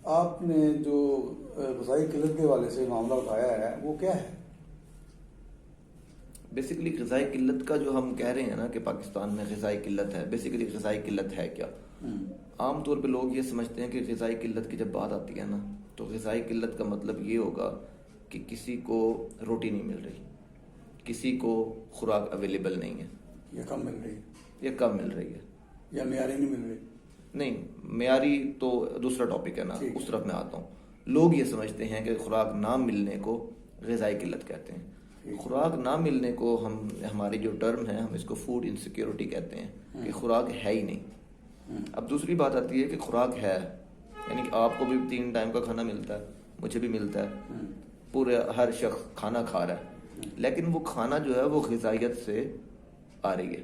آپ نے جو غذائی قلت کے حوالے سے معاملہ اٹھایا ہے وہ کیا ہے؟ بیسیکلی غذائی قلت کا جو ہم کہہ رہے ہیں نا کہ پاکستان میں غذائی قلت ہے، بیسیکلی غذائی قلت ہے کیا؟ عام طور پہ لوگ یہ سمجھتے ہیں کہ غذائی قلت کی جب بات آتی ہے نا تو غذائی قلت کا مطلب یہ ہوگا کہ کسی کو روٹی نہیں مل رہی، کسی کو خوراک اویلیبل نہیں ہے، یا کم مل رہی ہے، یا کم مل رہی ہے، یا معیاری نہیں مل رہی۔ نہیں، معیاری تو دوسرا ٹاپک ہے نا، اس طرف میں آتا ہوں۔ لوگ یہ سمجھتے ہیں کہ خوراک نہ ملنے کو غذائی قلت کہتے ہیں۔ خوراک نہ ملنے کو ہماری جو ٹرم ہے ہم اس کو فوڈ انسیکیورٹی کہتے ہیں کہ خوراک ہے ہی نہیں۔ اب دوسری بات آتی ہے کہ خوراک ہے، یعنی کہ آپ کو بھی 3 ٹائم کا کھانا ملتا ہے، مجھے بھی ملتا ہے، پورے ہر شخص کھانا کھا رہا ہے، لیکن وہ کھانا جو ہے وہ غذائیت سے آ رہی ہے،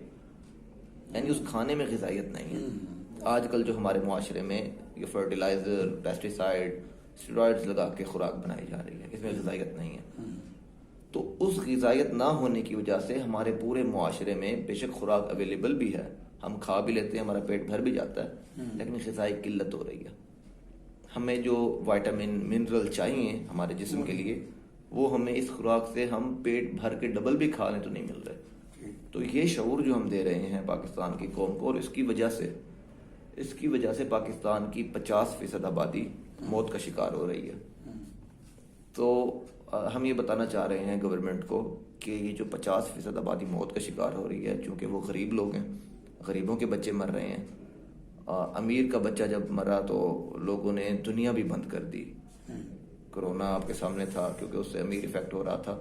یعنی اس کھانے میں غذائیت نہیں ہے۔ آج کل جو ہمارے معاشرے میں یہ فرٹیلائزر، پیسٹیسائڈ، اسٹیرائڈز لگا کے خوراک بنائی جا رہی ہے، اس میں غذائیت نہیں ہے۔ تو اس غذائیت نہ ہونے کی وجہ سے ہمارے پورے معاشرے میں بے شک خوراک اویلیبل بھی ہے، ہم کھا بھی لیتے ہیں، ہمارا پیٹ بھر بھی جاتا ہے، لیکن غذائی قلت ہو رہی ہے۔ ہمیں جو وائٹامن منرل چاہیے ہمارے جسم کے لیے وہ ہمیں اس خوراک سے ہم پیٹ بھر کے ڈبل بھی کھا لیں تو نہیں مل رہے۔ تو یہ شعور جو ہم دے رہے ہیں پاکستان کی قوم کو، اور اس کی وجہ سے پاکستان کی 50% آبادی موت کا شکار ہو رہی ہے۔ تو ہم یہ بتانا چاہ رہے ہیں گورنمنٹ کو کہ یہ جو 50% آبادی موت کا شکار ہو رہی ہے، چونکہ وہ غریب لوگ ہیں، غریبوں کے بچے مر رہے ہیں۔ امیر کا بچہ جب مرا تو لوگوں نے دنیا بھی بند کر دی۔ کرونا آپ کے سامنے تھا، کیونکہ اس سے امیر افیکٹ ہو رہا تھا،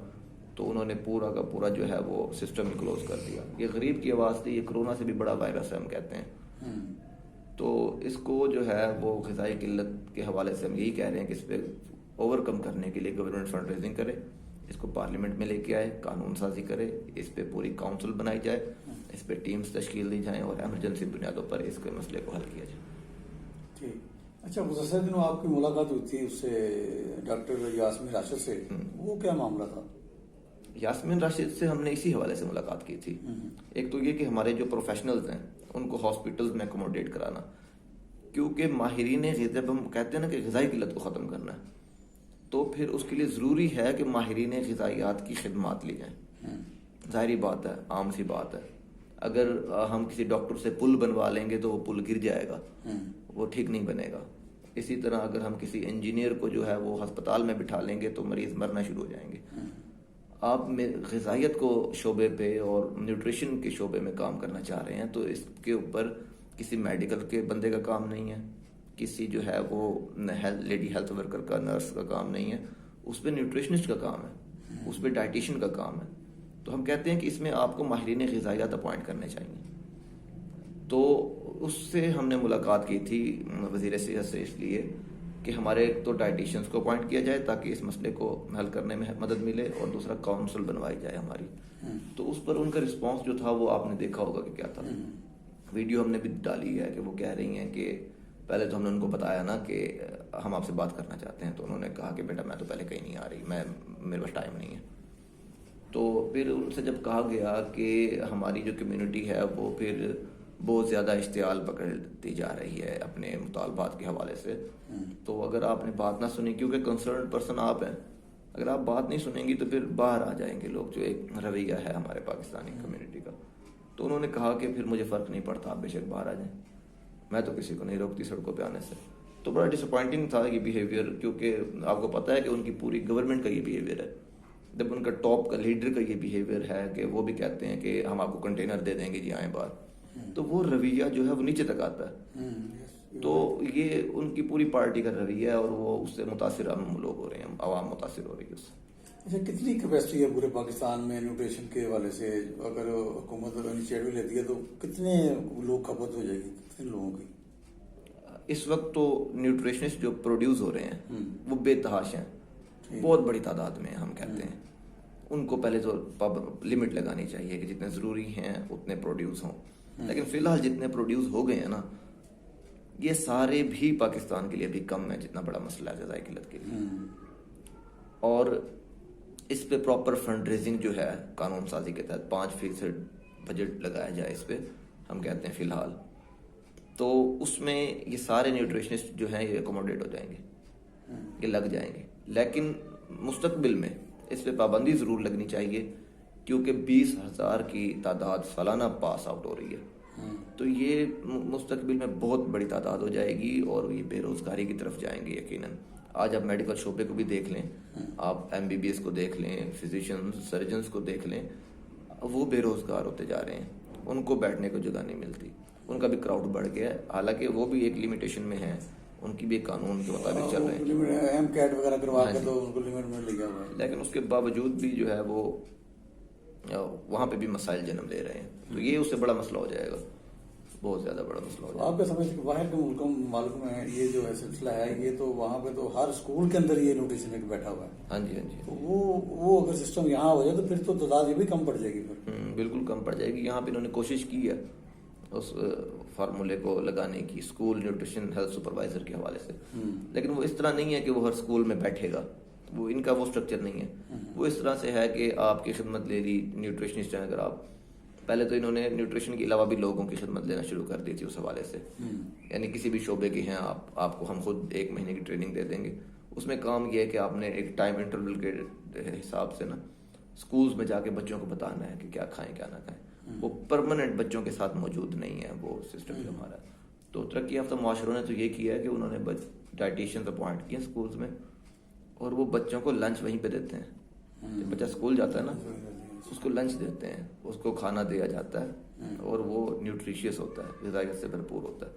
تو انہوں نے پورا کا پورا جو ہے وہ سسٹم ہی کلوز کر دیا۔ یہ غریب کی آواز تھی، یہ کرونا سے بھی بڑا وائرس ہے ہم کہتے ہیں۔ تو اس کو جو ہے وہ غذائی قلت کے حوالے سے ہم یہی کہہ رہے ہیں کہ اس پہ اوور کم کرنے کے لیے گورنمنٹ فنڈ ریزنگ کرے، اس کو پارلیمنٹ میں لے کے آئے، قانون سازی کرے، اس پہ پوری کاؤنسل بنائی جائے، اس پہ ٹیمز تشکیل دی جائیں اور ایمرجنسی بنیادوں پر اس کے مسئلے کو حل کیا جائے۔ ٹھیک۔ اچھا، گزشتہ دنوں آپ کی ملاقات ہوئی تھی اس سے ڈاکٹر یاسمین راشد سے، وہ کیا معاملہ تھا؟ یاسمین راشد سے ہم نے اسی حوالے سے ملاقات کی تھی۔ ایک تو یہ کہ ہمارے جو پروفیشنلز ہیں ان کو ہاسپٹلز میں اکوموڈیٹ کرانا، کیونکہ ماہرین جب ہم کہتے ہیں نا کہ غذائی قلت کو ختم کرنا ہے تو پھر اس کے لیے ضروری ہے کہ ماہرین غذائیات کی خدمات لی جائیں۔ ظاہری بات ہے، عام سی بات ہے، اگر ہم کسی ڈاکٹر سے پل بنوا لیں گے تو وہ پل گر جائے گا، وہ ٹھیک نہیں بنے گا۔ اسی طرح اگر ہم کسی انجینئر کو جو ہے وہ ہسپتال میں بٹھا لیں گے تو مریض مرنا شروع ہو جائیں گے۔ آپ غذائیت کو شعبے پہ اور نیوٹریشن کے شعبے میں کام کرنا چاہ رہے ہیں تو اس کے اوپر کسی میڈیکل کے بندے کا کام نہیں ہے، کسی جو ہے وہ لیڈی ہیلتھ ورکر کا، نرس کا کام نہیں ہے، اس پہ نیوٹریشنسٹ کا کام ہے، اس پہ ڈائٹیشین کا کام ہے۔ تو ہم کہتے ہیں کہ اس میں آپ کو ماہرین غذائیات اپوائنٹ کرنے چاہیے۔ تو اس سے ہم نے ملاقات کی تھی وزیر صحت سے، اس لیے کہ ہمارے تو ڈائٹیشینس کو اپوائنٹ کیا جائے تاکہ اس مسئلے کو حل کرنے میں مدد ملے، اور دوسرا کاؤنسل بنوائی جائے ہماری۔ تو اس پر ان کا رسپانس جو تھا وہ آپ نے دیکھا ہوگا کہ کیا تھا۔ ویڈیو ہم نے بھی ڈالی ہے کہ وہ کہہ رہی ہیں کہ پہلے تو ہم نے ان کو بتایا نا کہ ہم آپ سے بات کرنا چاہتے ہیں، تو انہوں نے کہا کہ بیٹا میں تو پہلے کہیں نہیں آ رہی، میرے پاس ٹائم نہیں ہے۔ تو پھر ان سے جب کہا گیا کہ ہماری جو کمیونٹی ہے وہ پھر بہت زیادہ اشتعال پکڑتی جا رہی ہے اپنے مطالبات کے حوالے سے، تو اگر آپ نے بات نہ سنی، کیونکہ کنسرن پرسن آپ ہیں، اگر آپ بات نہیں سنیں گی تو پھر باہر آ جائیں گے لوگ، جو ایک رویہ ہے ہمارے پاکستانی کمیونٹی کا۔ تو انہوں نے کہا کہ پھر مجھے فرق نہیں پڑتا، آپ بے شک باہر آ جائیں، میں تو کسی کو نہیں روکتی سڑکوں پہ آنے سے۔ تو بڑا ڈس اپوائنٹنگ تھا یہ بیہیویئر، کیونکہ آپ کو پتہ ہے کہ ان کی پوری گورنمنٹ کا یہ بیہیویئر ہے۔ جب ان کا ٹاپ کا لیڈر کا یہ بیہیویئر ہے کہ وہ بھی کہتے ہیں کہ ہم آپ کو کنٹینر دے دیں گے جی آئیں باہر، تو وہ رویہ جو ہے وہ نیچے تک آتا ہے۔ تو یہ ان کی پوری پارٹی کا رویہ ہے اور وہ اس سے متاثر ہم لوگ ہو رہے ہیں، عوام متاثر ہو رہی ہے اس سے۔ اچھا، کتنی کیپیسٹی ہے پورے پاکستان میں نیوٹریشن کے حوالے سے؟ اگر حکومت انیشیٹو لیتی ہے تو کتنے لوگ کھپت ہو جائے گی، کتنے لوگوں کی؟ اس وقت تو نیوٹریشنسٹ جو پروڈیوس ہو رہے ہیں وہ بے تحاش ہیں، بہت بڑی تعداد میں ہم کہتے ہیں۔ ان کو پہلے تو لمٹ لگانی چاہیے کہ جتنے ضروری ہیں اتنے پروڈیوس ہوں، لیکن فی الحال جتنے پروڈیوس ہو گئے ہیں نا یہ سارے بھی پاکستان کے لیے بھی کم ہے، جتنا بڑا مسئلہ ہے غذائی قلت کے لیے۔ اور اس پہ پراپر فنڈ ریزنگ جو ہے قانون سازی کے تحت 5% بجٹ لگایا جائے اس پہ، ہم کہتے ہیں فی الحال، تو اس میں یہ سارے نیوٹریشنسٹ جو ہیں یہ اکوموڈیٹ ہو جائیں گے۔ کہ لگ جائیں گے، لیکن مستقبل میں اس پہ پابندی ضرور لگنی چاہیے، کیونکہ 20,000 کی تعداد سالانہ پاس آؤٹ ہو رہی ہے، تو یہ مستقبل میں بہت بڑی تعداد ہو جائے گی اور یہ بے روزگاری کی طرف جائیں گے یقیناً۔ آج آپ میڈیکل شعبے کو بھی دیکھ لیں، آپ MBBS کو دیکھ لیں، فزیشنز سرجنز کو دیکھ لیں، وہ بے روزگار ہوتے جا رہے ہیں، ان کو بیٹھنے کو جگہ نہیں ملتی، ان کا بھی کراؤڈ بڑھ گیا ہے، حالانکہ وہ بھی ایک لمیٹیشن میں ہیں، ان کی بھی ایک قانون کے مطابق چل رہے ہیں، ایم کیٹ وغیرہ کروا کے تو ان کو لمٹ میں لے گیا ہوا ہے، لیکن اس کے باوجود بھی جو ہے وہ وہاں پہ بھی مسائل جنم لے رہے ہیں، تو یہ اس سے بڑا مسئلہ ہو جائے گا، بہت زیادہ بڑا مسئلہ ہو جائے گا۔ آپ کیا سمجھتے ہیں باہر کے ملکوں ممالک میں یہ جو ہے سلسلہ ہے، یہ تو وہاں پہ تو ہر اسکول کے اندر یہ نوٹیشن ایک بیٹھا ہوا ہے، ہاں جی ہاں جی، تو وہ اگر سسٹم یہاں ہو جائے تو پھر تو تعداد یہ بھی کم پڑ جائے گی پھر۔ بالکل کم پڑ جائے گی۔ یہاں پہ انہوں نے کوشش کی ہے اس فارمولے کو لگانے کی، اسکول نیوٹریشن ہیلتھ سپروائزر کے حوالے سے، لیکن وہ اس طرح نہیں ہے کہ وہ ہر اسکول میں بیٹھے گا، وہ ان کا وہ اسٹرکچر نہیں ہے، وہ اس طرح سے ہے کہ آپ کی خدمت لے لی نیوٹریشنسٹ ہیں، اگر آپ پہلے تو انہوں نے نیوٹریشن کے علاوہ بھی لوگوں کی خدمت لینا شروع کر دی تھی اس حوالے سے، یعنی کسی بھی شعبے کے ہیں آپ کو ہم خود 1 مہینے کی ٹریننگ دے دیں گے، اس میں کام یہ ہے کہ آپ نے ایک ٹائم انٹرول کے حساب سے نا اسکولز میں جا کے بچوں کو بتانا ہے کہ کیا کھائیں کیا نہ کھائیں، وہ پرماننٹ بچوں کے ساتھ موجود نہیں ہے وہ سسٹم جو ہمارا ہے۔ تو ترقی یافتہ معاشروں نے تو یہ کیا ہے کہ انہوں نے ڈائٹیشینز اپوائنٹ کیے ہیں اسکولز میں، اور وہ بچوں کو لنچ وہیں پہ دیتے ہیں، جب بچہ اسکول جاتا ہے نا اس کو لنچ دیتے ہیں، اس کو کھانا دیا جاتا ہے اور وہ نیوٹریشیس ہوتا ہے، غذائیت سے بھرپور ہوتا ہے،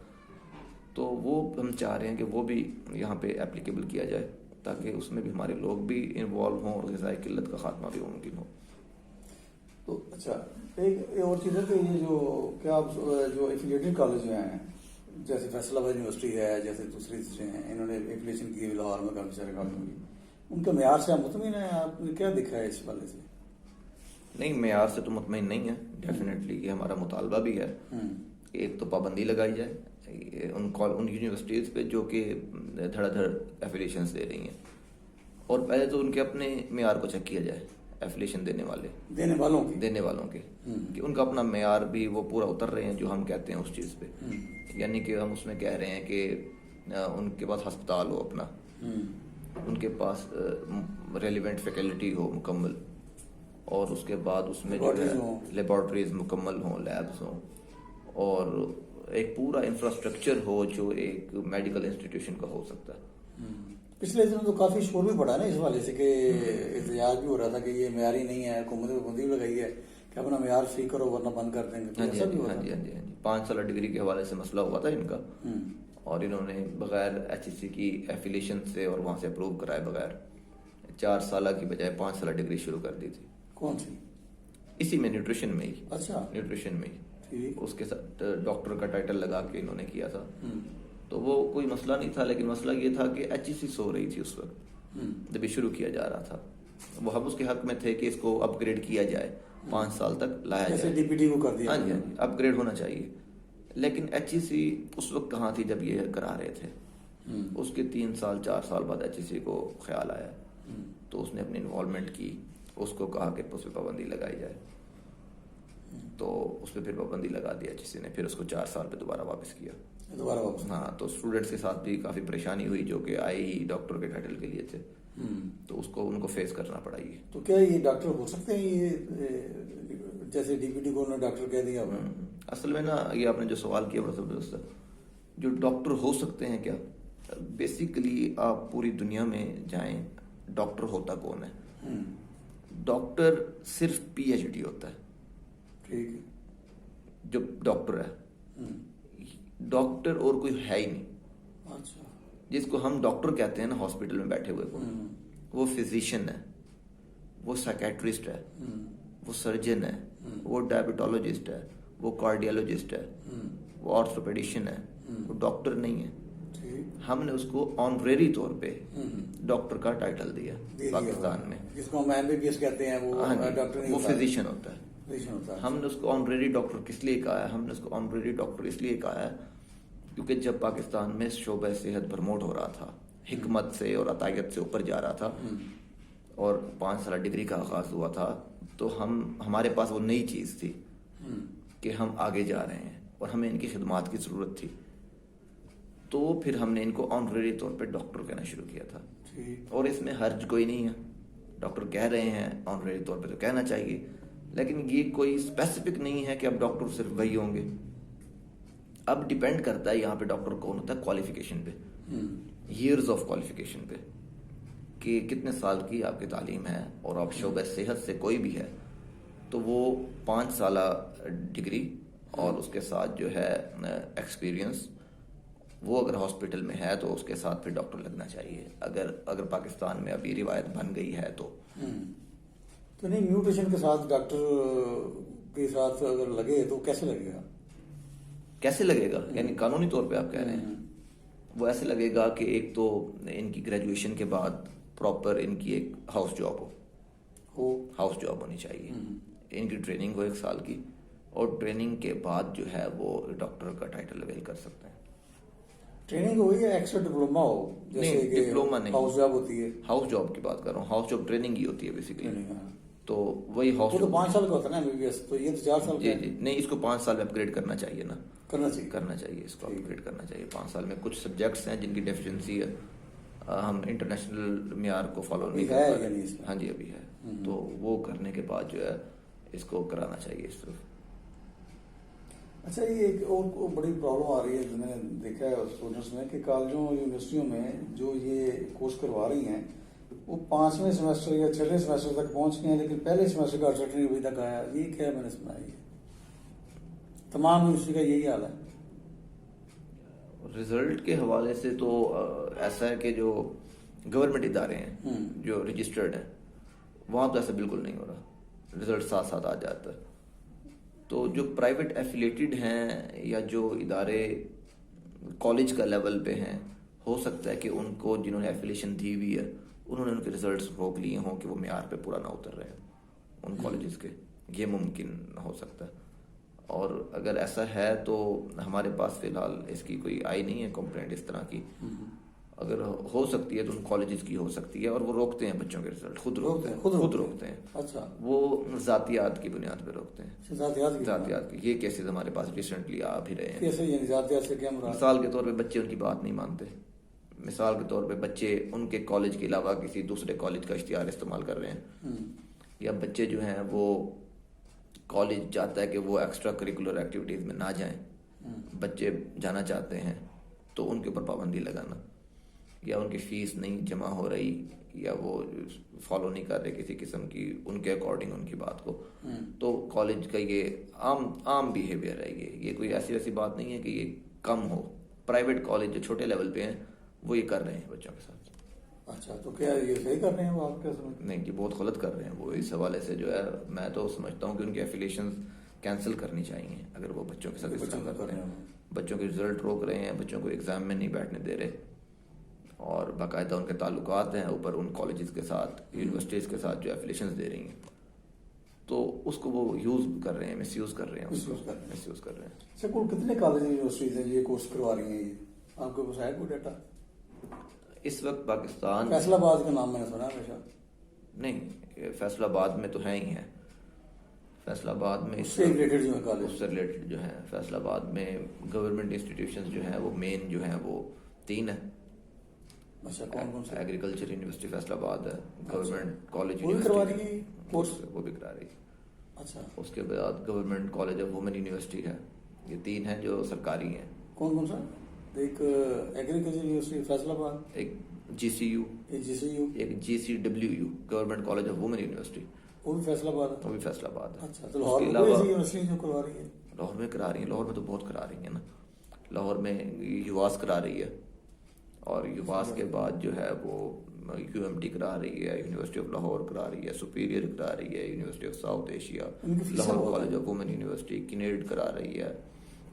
تو وہ ہم چاہ رہے ہیں کہ وہ بھی یہاں پہ اپلیکیبل کیا جائے تاکہ اس میں بھی ہمارے لوگ بھی انوالو ہوں اور غذائی قلت کا خاتمہ بھی ممکن ہو۔ تو اچھا ایک اور چیز ہے کہ یہ جو کیا آپ جو ایفیلیٹڈ کالج جو ہیں جیسے فیصل آباد یونیورسٹی ہے، جیسے دوسری ہیں، انہوں نے ایفیلیشن کی لاہور میں کافی سارے کالجوں کی، ان کے معیار سے آپ مطمئن ہیں؟ آپ نے کیا دیکھا ہے اس والے سے؟ نہیں، معیار سے تو مطمئن نہیں ہے، ڈیفینیٹلی یہ ہمارا مطالبہ بھی ہے کہ ایک تو پابندی لگائی جائے ان یونیورسٹیز پہ جو کہ دھڑا دھڑ ایفیلیشنز دے رہی ہیں، اور پہلے تو ان کے اپنے معیار کو چیک کیا جائے، ایفیلیشن دینے والوں کے کہ ان کا اپنا معیار بھی وہ پورا اتر رہے ہیں جو ہم کہتے ہیں اس چیز پہ، یعنی کہ ہم اس میں کہہ رہے ہیں کہ ان کے پاس ہسپتال ہو اپنا، ان کے پاس ریلیونٹ فیکلٹی ہو مکمل، اور اس کے بعد اس میں جو ہے لیبارٹریز مکمل ہوں، لیبز ہوں، اور ایک پورا انفراسٹرکچر ہو جو ایک میڈیکل انسٹیٹیوشن کا ہو سکتا ہے۔ پچھلے دنوں تو کافی شور بھی پڑا نا اس حوالے سے کہ احتجاج بھی ہو رہا تھا کہ یہ معیاری نہیں ہے، حکومت نے پابندی لگائی ہے کہ اپنا معیار صحیح کرو ورنہ بند کر دیں گے۔ ہاں جی 5 سالہ ڈگری کے حوالے سے مسئلہ ہوا تھا ان کا، اور انہوں نے بغیر HEC کی ایفیلیشن سے اور وہاں سے اپروو کرائے بغیر 4 سالہ کی بجائے 5 سالہ ڈگری شروع کر دی تھی۔ کون سی؟ اسی میں نیوٹریشن میں ہی، اچھا نیوٹریشن میں ہی اس کے ساتھ ڈاکٹر کا ٹائٹل لگا کے انہوں نے کیا تھا، تو وہ کوئی مسئلہ نہیں تھا، لیکن مسئلہ یہ تھا کہ HEC سو رہی تھی اس وقت جب یہ شروع کیا جا رہا تھا، وہ ہم اس کے حق میں تھے کہ اس کو اپ گریڈ کیا جائے، 5 سال تک لایا جائے، DPT کو کر دیا، ہاں جی اپ گریڈ ہونا چاہیے، لیکن HEC اس وقت کہاں تھی جب یہ کرا رہے تھے، اس کے 3 سال 4 سال بعد HEC کو خیال آیا، تو اس نے اپنی انوالومنٹ کی، اس کو کہا کہ اس پہ پابندی لگائی جائے، تو اس پہ پھر پابندی لگا دی HEC نے، پھر اس کو 4 سال پہ دوبارہ واپس کیا۔ ہاں، تو اسٹوڈنٹس کے ساتھ بھی کافی پریشانی ہوئی جو کہ آئے ہی ڈاکٹر کے ٹائٹل کے لیے تھے، تو اس کو ان کو فیس کرنا پڑا۔ یہ تو کیا یہ ڈاکٹر ہو سکتے ہیں یہ جیسے DPT کو انہوں نے ڈاکٹر کہہ دیا؟ اصل میں نا یہ آپ نے جو سوال کیا بڑا زبردست ہے، جو ڈاکٹر ہو سکتے ہیں کیا، بیسیکلی آپ پوری دنیا میں جائیں ڈاکٹر ہوتا کون ہے؟ ڈاکٹر صرف PhD ہوتا ہے، ٹھیک ہے، جو ڈاکٹر ہے، ڈاکٹر اور کوئی ہے ہی نہیں۔ اچھا، جس کو ہم ڈاکٹر کہتے ہیں نا ہاسپٹل میں بیٹھے ہوئے کو، وہ فزیشین ہے، وہ سائکیٹرسٹ ہے، وہ سرجن ہے، وہ ڈائبٹولوجسٹ ہے، وہ کارڈیالوجسٹ ہے، وہ آرتھوپیڈیشین ہے، وہ ڈاکٹر نہیں ہے۔ ہم نے اس کو آنریری طور پہ ڈاکٹر کا ٹائٹل دیا پاکستان میں، جس کو ہم MBBS کہتے ہیں، وہ ڈاکٹر نہیں، وہ فزیشین ہوتا ہے۔ ہم نے اس کو آنریری ڈاکٹر کس لیے کہا ہے؟ ہم نے اس کو آنریری ڈاکٹر اس لیے کہا ہے کیونکہ جب پاکستان میں شعبہ صحت پرموٹ ہو رہا تھا، حکمت سے اور عطائیت سے اوپر جا رہا تھا، اور 5 سالہ ڈگری کا آغاز ہوا تھا، تو ہمارے پاس وہ نئی چیز تھی کہ ہم آگے جا رہے ہیں اور ہمیں ان کی خدمات کی ضرورت تھی، تو پھر ہم نے ان کو آنریری طور پہ ڈاکٹر کہنا شروع کیا تھا. ٹھیک. اور اس میں حرج کوئی نہیں ہے, ڈاکٹر کہہ رہے ہیں آنریری طور پہ تو کہنا چاہیے, لیکن یہ کوئی اسپیسیفک نہیں ہے کہ اب ڈاکٹر صرف وہی ہوں گے. اب ڈیپینڈ کرتا ہے یہاں پہ ڈاکٹر کون ہوتا ہے کوالیفیکیشن پہ, ایئرز آف کوالیفیکیشن پہ, کہ کتنے سال کی آپ کی تعلیم ہے, اور آپ شعبہ صحت سے کوئی بھی ہے تو وہ 5 سالہ ڈگری اور اس کے ساتھ جو ہے ایکسپیرینس, وہ اگر ہاسپٹل میں ہے تو اس کے ساتھ پھر ڈاکٹر لگنا چاہیے. اگر پاکستان میں ابھی روایت بن گئی ہے تو نہیں, نیوٹریشن کے ساتھ ڈاکٹر کے ساتھ اگر لگے تو کیسے لگے گا؟ کیسے لگے گا یعنی قانونی طور پہ آپ کہہ رہے ہیں؟ وہ ایسے لگے گا کہ ایک تو ان کی گریجویشن کے بعد پراپر ان کی ایک ہاؤس جاب ہو, ہاؤس جاب ہونی چاہیے, ان کی ٹریننگ ہو 1 سال کی, اور ٹریننگ کے بعد جو ہے وہ ڈاکٹر کا ٹائٹل اویل کر سکتے ہیں. ٹریننگ ہوئی ہے ایکسٹرا ڈپلوما ہو, جیسے کہ ڈپلوما نہیں, ہاؤس جاب ہوتی ہے. ہاؤس جاب کی بات کر رہا ہوں, ہاؤس جاب ٹریننگ ہی ہوتی ہے بیسیکلی. تو وہی ہاؤس وہ تو 5 سال کا ہوتا ہے نا MBBS, تو یہ تو 4 سال کا. جی نہیں, اس کو 5 سال میں اپ گریڈ کرنا چاہیے نا, کرنا چاہیے اس کو اپ گریڈ کرنا چاہیے 5 سال میں. کچھ سبجیکٹس ہیں جن کی ڈیفیشنسی ہے, ہم انٹرنیشنل معیار کو فالو نہیں کر پا رہے. ہاں جی ابھی ہے, تو وہ کرنے کے بعد جو ہے اس کو کرانا چاہیے اس طرف. اچھا, یہ ایک اور بڑی پرابلم آ رہی ہے جو میں نے دیکھا ہے اسٹوڈنٹس میں, کہ کالجوں یونیورسٹیوں میں جو یہ کورس کروا رہی ہیں وہ 5ویں سیمسٹر یا 6ویں سیمسٹر تک پہنچ گئے ہیں, لیکن پہلے سیمسٹر کا رزلٹ نہیں ابھی تک آیا. یہ کیا میں نے سنا ہے, تمام یونیورسٹی کا یہی حال ہے. رزلٹ کے حوالے سے تو ایسا ہے کہ جو گورنمنٹ ادارے ہیں جو رجسٹرڈ ہیں وہاں تو ایسا بالکل نہیں ہو رہا, رزلٹ ساتھ ساتھ آ جاتا ہے. تو جو پرائیویٹ ایفیلیٹڈ ہیں یا جو ادارے کالج کا لیول پہ ہیں, ہو سکتا ہے کہ ان کو جنہوں نے ایفیلیشن دی ہوئی ہے انہوں نے ان کے ریزلٹس روک لیے ہوں کہ وہ معیار پہ پورا نہ اتر رہے ہیں ان کالجز کے, یہ ممکن ہو سکتا ہے. اور اگر ایسا ہے تو ہمارے پاس فی الحال اس کی کوئی آئی نہیں ہے کمپلینٹ اس طرح کی. اگر ہو سکتی ہے تو ان کالجز کی ہو سکتی ہے, اور وہ روکتے ہیں بچوں کے رزلٹ, خود روکتے ہیں. اچھا, وہ ذاتیات کی بنیاد پہ روکتے ہیں. ذاتیات کی یہ کیسز ہمارے پاس ریسنٹلی آ بھی رہے ہیں. کیسے یعنی ذاتیات سے کیا مراد؟ مثال کے طور پہ بچے ان کی بات نہیں مانتے. مثال کے طور پہ بچے ان کے کالج کے علاوہ کسی دوسرے کالج کا اشتہار استعمال کر رہے ہیں, یا بچے جو ہیں وہ کالج چاہتا ہے کہ وہ ایکسٹرا کریکولر ایکٹیویٹیز میں نہ جائیں, بچے جانا چاہتے ہیں تو ان کے اوپر پابندی لگانا, یا ان کی فیس نہیں جمع ہو رہی, یا وہ فالو نہیں کر رہے کسی قسم کی ان کے اکارڈنگ ان کی بات کو, تو کالج کا یہ عام بیہیویئر ہے. یہ کوئی ایسی بات نہیں ہے کہ یہ کم ہو. پرائیویٹ کالج جو چھوٹے لیول پہ ہیں وہ یہ کر رہے ہیں بچوں کے ساتھ. اچھا, تو کیا یہ صحیح کر رہے ہیں وہ, آپ کیا سمجھتے ہیں؟ نہیں, یہ بہت غلط کر رہے ہیں وہ. اس حوالے سے جو ہے میں تو سمجھتا ہوں کہ ان کی ایفیلیشن کینسل کرنی چاہیے اگر وہ بچوں کے ساتھ اس طرح کر رہے ہیں. بچوں کے رزلٹ روک رہے ہیں, بچوں کو ایگزام میں نہیں بیٹھنے دے رہے, اور باقاعدہ ان کے تعلقات ہیں اوپر ان کالجز کے ساتھ, یونیورسٹیز کے ساتھ جو ایفیلیشنز دے رہی ہیں, تو اس کو وہ یوز کر رہے ہیں, مس یوز کر رہے ہیں. اچھا, کتنے کالج یونیورسٹیز ہیں یہ کورس کروا رہی ہیں, یہ آپ کے پاس ہے کوئی ڈیٹا؟ اس وقت پاکستان, فیصل آباد کا نام میں نے سنا ہمیشہ. نہیں, فیصل آباد میں تو ہے ہی ہیں. فیصل آباد میں اس سے ریلیٹڈ جو ہے فیصل آباد میں گورنمنٹ انسٹیٹیوشنز جو ہیں وہ مین جو ہیں وہ 3 ہیں. اچھا, کون سے؟ ایگریکلچر یونیورسٹی فیصل آباد ہے, گورنمنٹ کالج وہ بھی کروا رہی ہے کورس, وہ بھی کرا رہی ہے. اچھا, اس کے بعد government college of women university ہے. یہ 3 ہیں جو سرکاری ہیں. کون سا؟ ایک ایگریکلچر یونیورسٹی فیصل آباد, ایک GCU, ایک GCWU government college of women university, وہ بھی فیصل آباد ہے. وہ بھی فیصل آباد ہے. اچھا, تو لاہور میں ایسی یونیورسٹی جو کروا رہی ہے؟ لاہور میں کرا رہی ہیں, لاہور میں تو بہت کرا رہی ہیں نا. لاہور میں یواس کرا رہی ہے, اور یواس کے بعد جو ہے وہ UMT کرا رہی ہے, یونیورسٹی آف لاہور کرا رہی ہے, سپیریئر کرا رہی ہے, university of South Asia, Lahore college of women university, Kinnaird کرا رہی ہے,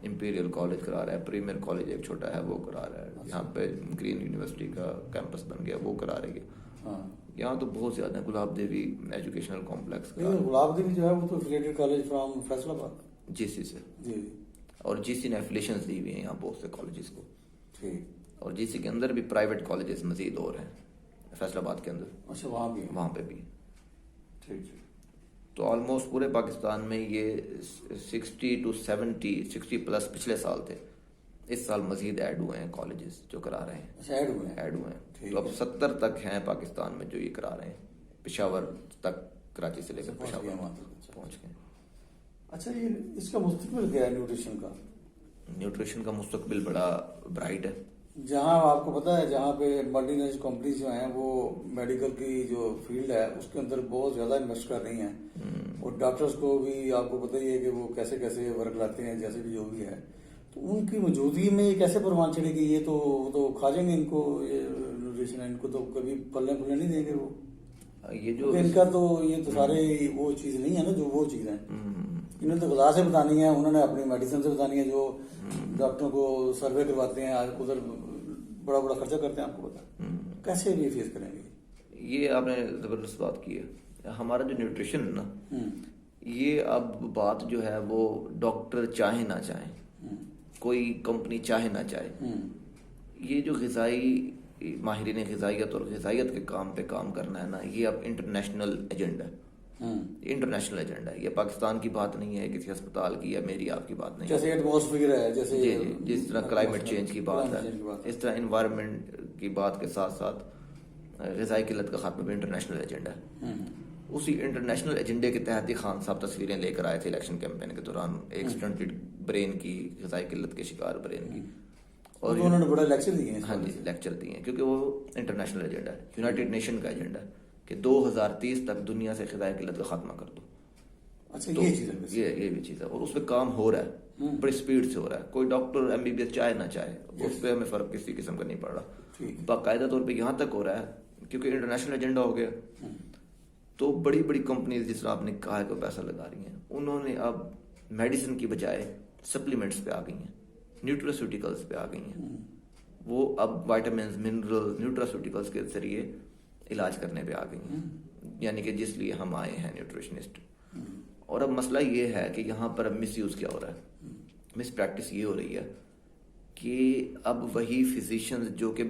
امپیریل کالج کرا رہا ہے, پریمیئر کالج ایک چھوٹا ہے وہ کرا رہا ہے, یہاں پہ گرین یونیورسٹی کا کیمپس بن گیا وہ کرا رہی ہے. یہاں تو بہت زیادہ ہیں. گلاب دیوی ایجوکیشنل کمپلیکس, گلاب دیوی جو ہے وہ تو افیلیٹڈ کالج فرام فیصل آباد, GC سے, جی, اور GC نے ایفیلیشنز دی ہوئی ہیں یہاں بہت سے کالجز کو. ٹھیک, اور GC کے اندر بھی پرائیویٹ کالجز مزید اور ہیں فیصل آباد کے اندر. اچھا, وہاں پہ بھی. ٹھیک, تو آلموسٹ پورے پاکستان میں یہ 60 to 70 60 پلس پچھلے سال تھے اس سال مزید ایڈ ہوئے ہیں کالجز جو کرا رہے ہیں. اچھا ایڈ ہوئے ہیں. ایڈ ہوئے ہیں. تو اب 70 تک ہیں پاکستان میں جو یہ کرا رہے ہیں. پشاور تک، کراچی سے لے کر پشاور پہنچ گئے. اچھا یہ اس کا مستقبل کیا ہے نیوٹریشن کا؟ نیوٹریشن کا مستقبل بڑا برائٹ ہے. جہاں آپ کو پتا ہے جہاں پہ ملٹی نیشنل کمپنیز جو ہیں وہ میڈیکل کی جو فیلڈ ہے اس کے اندر بہت زیادہ انویسٹ کر رہی ہیں، اور ڈاکٹرز کو بھی آپ کو پتہ ہی ہے کہ وہ کیسے کیسے ورک لاتے ہیں، جیسے بھی جو بھی ہے. تو ان کی موجودگی میں یہ کیسے پروان چڑھے گی؟ یہ تو کھا جائیں گے ان کو، یہ نیوٹریشن ان کو تو کبھی پلنے نہیں دیں گے وہ. یہ جو ان کا تو یہ تو سارے وہ چیز نہیں ہے نا جو وہ چیز ہے. انہوں نے تو غذا سے بتانی ہے، انہوں نے اپنی میڈیسن سے بتانی ہے، جو ڈاکٹروں کو سروے کرواتے ہیں ادھر بڑا بڑا خرچہ کرتے ہیں. آپ کو پتا کیسے بھی فیس کریں گے؟ یہ آپ نے زبردست بات کی ہے. ہمارا جو نیوٹریشن ہے نا، یہ اب بات جو ہے وہ ڈاکٹر چاہے نہ چاہیں، کوئی کمپنی چاہے نہ چاہے، یہ جو غذائی ماہرین غذائیت اور غذائیت کے کام پہ کام کرنا ہے نا، یہ اب انٹرنیشنل ایجنڈا ہے. انٹرنیشنل ایجنڈا ہے. یہ پاکستان کی بات نہیں ہے، کسی ہسپتال کی یا میری آپ کی بات نہیں ہے. جیسے ایٹماسفیئر ہے، جیسے جی جس طرح کلائمیٹ چینج کی بات ہے، اس طرح انوائرمنٹ کی بات کے ساتھ ساتھ غذائی قلت کا خاتمہ بھی انٹرنیشنل ایجنڈا ہے. اسی انٹرنیشنل ایجنڈے کے تحت ہی خان صاحب تصویریں لے کر آئے تھے الیکشن کیمپین کے دوران، ایک سٹنٹڈ برین کی، غذائی قلت کے شکار برین کی. اور انہوں نے بڑا لیکچر دیے ہیں. ہاں جی لیکچر دیے ہیں، کیونکہ وہ انٹرنیشنل ایجنڈا ہے، یونائٹڈ نیشن کا ایجنڈا ہے کہ 2030 تک دنیا سے غذائی قلت کا خاتمہ کر دو. اچھا یہ چیز ہے، یہ بھی چیز ہے، اور اس پہ کام ہو رہا ہے، بڑی سپیڈ سے ہو رہا ہے. کوئی ڈاکٹر MBBS چاہے نہ چاہے، اس پہ ہمیں فرق کسی قسم کا نہیں پڑ رہا. باقاعدہ طور پہ یہاں تک ہو رہا ہے کیونکہ انٹرنیشنل ایجنڈا ہو گیا. تو بڑی بڑی کمپنیز جس طرح آپ نے کہا ہے کہ پیسہ لگا رہی ہیں، انہوں نے اب میڈیسن کی بجائے سپلیمنٹس پہ آ گئی ہیں، نیوٹراسیوٹیکلس پہ آ گئی ہیں. وہ اب وائٹامنز، منرل، نیوٹراسیوٹیکلس کے ذریعے علاج کرنے پہ آ گئی ہیں، یعنی کہ جس لیے ہم آئے ہیں نیوٹریشنسٹ. اور اب مسئلہ یہ ہے کہ یہاں پر اب مس یوز کیا ہو رہا ہے، مس پریکٹس یہ ہو رہی ہے کہ اب وہی فزیشنز جو کہ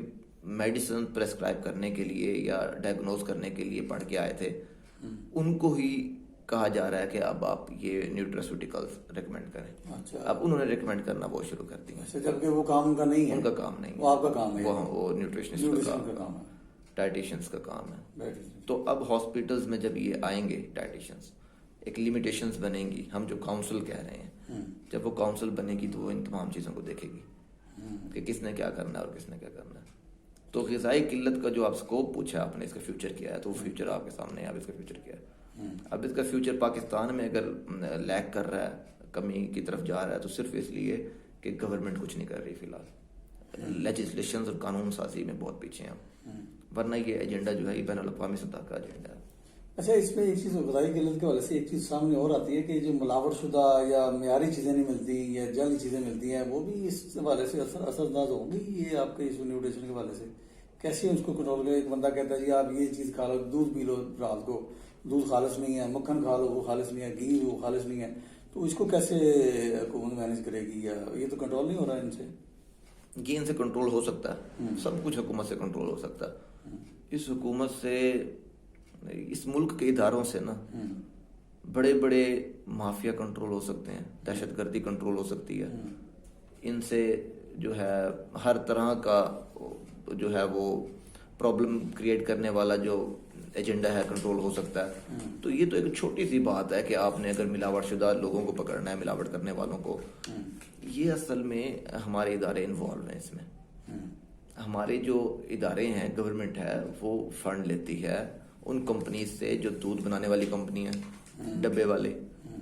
میڈیسن پریسکرائب کرنے کے لیے یا ڈائگنوز کرنے کے لیے پڑھ کے آئے تھے، ان کو ہی کہا جا رہا ہے کہ اب آپ یہ نیوٹراسیوٹیکلس ریکمینڈ کریں. اب انہوں نے ریکمینڈ کرنا وہ شروع کر دیا. جبکہ وہ کام ان کا نہیں ہے، ان کا کام نہیں ہے، وہ آپ کا کام ہے، وہ نیوٹریشنسٹ کا کام ہے، ڈائٹیشنس کا کام ہے. تو اب ہاسپٹلز میں جب یہ آئیں گے ڈائٹیشنس، ایک لیمیٹیشنز بنیں گی. ہم جو کاؤنسل کہہ رہے ہیں، جب وہ کاؤنسل بنے گی تو وہ ان تمام چیزوں کو دیکھے گی کہ کس نے کیا کرنا ہے اور کس نے کیا کرنا ہے. تو غذائی قلت کا جو آپ سکوپ پوچھا آپ نے، اس کا فیوچر کیا ہے، تو وہ فیوچر آپ کے سامنے ہے. اب اس کا فیوچر کیا ہے؟ اب اس کا فیوچر پاکستان میں اگر لیک کر رہا ہے، کمی کی طرف جا رہا ہے، تو صرف اس لیے کہ گورنمنٹ کچھ نہیں کر رہی فی الحال. لیجسلیشنز اور قانون سازی میں بہت پیچھے ہیں، ورنہ یہ ایجنڈا جو ہے یہ بین الاقوامی سطح کا ایجنڈا ہے. اچھا اس میں ایک چیز غذائی قلت کے حوالے سے ایک چیز سامنے اور آتی ہے کہ جو ملاوٹ شدہ یا معیاری چیزیں نہیں ملتی یا جعلی چیزیں ملتی ہیں، وہ بھی اس حوالے سے اثر انداز ہوگی. یہ آپ کے اس نیوٹریشن کے حوالے سے کیسے اس کو کنٹرول کریں؟ ایک بندہ کہتا ہے جی آپ یہ چیز کھا لو، دودھ پی لو، رات کو دودھ خالص نہیں ہے، مکھن کھا لو وہ خالص نہیں ہے، گھی وہ خالص نہیں ہے. تو اس کو کیسے حکومت مینیج کرے گی؟ یا یہ تو کنٹرول نہیں ہو رہا ہے ان سے؟ یہ ان سے کنٹرول ہو سکتا ہے، سب کچھ حکومت سے کنٹرول ہو سکتا ہے. اس حکومت سے، اس ملک کے اداروں سے نا بڑے بڑے مافیا کنٹرول ہو سکتے ہیں، دہشت گردی کنٹرول ہو سکتی ہے. ان سے جو ہے ہر طرح کا جو ہے وہ پرابلم کریٹ کرنے والا جو ایجنڈا ہے کنٹرول ہو سکتا ہے. تو یہ تو ایک چھوٹی سی بات ہے کہ آپ نے اگر ملاوٹ شدہ لوگوں کو پکڑنا ہے، ملاوٹ کرنے والوں کو. یہ اصل میں ہمارے ادارے انوالو ہیں اس میں. ہمارے جو ادارے ہیں، گورنمنٹ ہے، وہ فنڈ لیتی ہے ان کمپنیز سے جو دودھ بنانے والی کمپنی ہیں، ڈبے والے.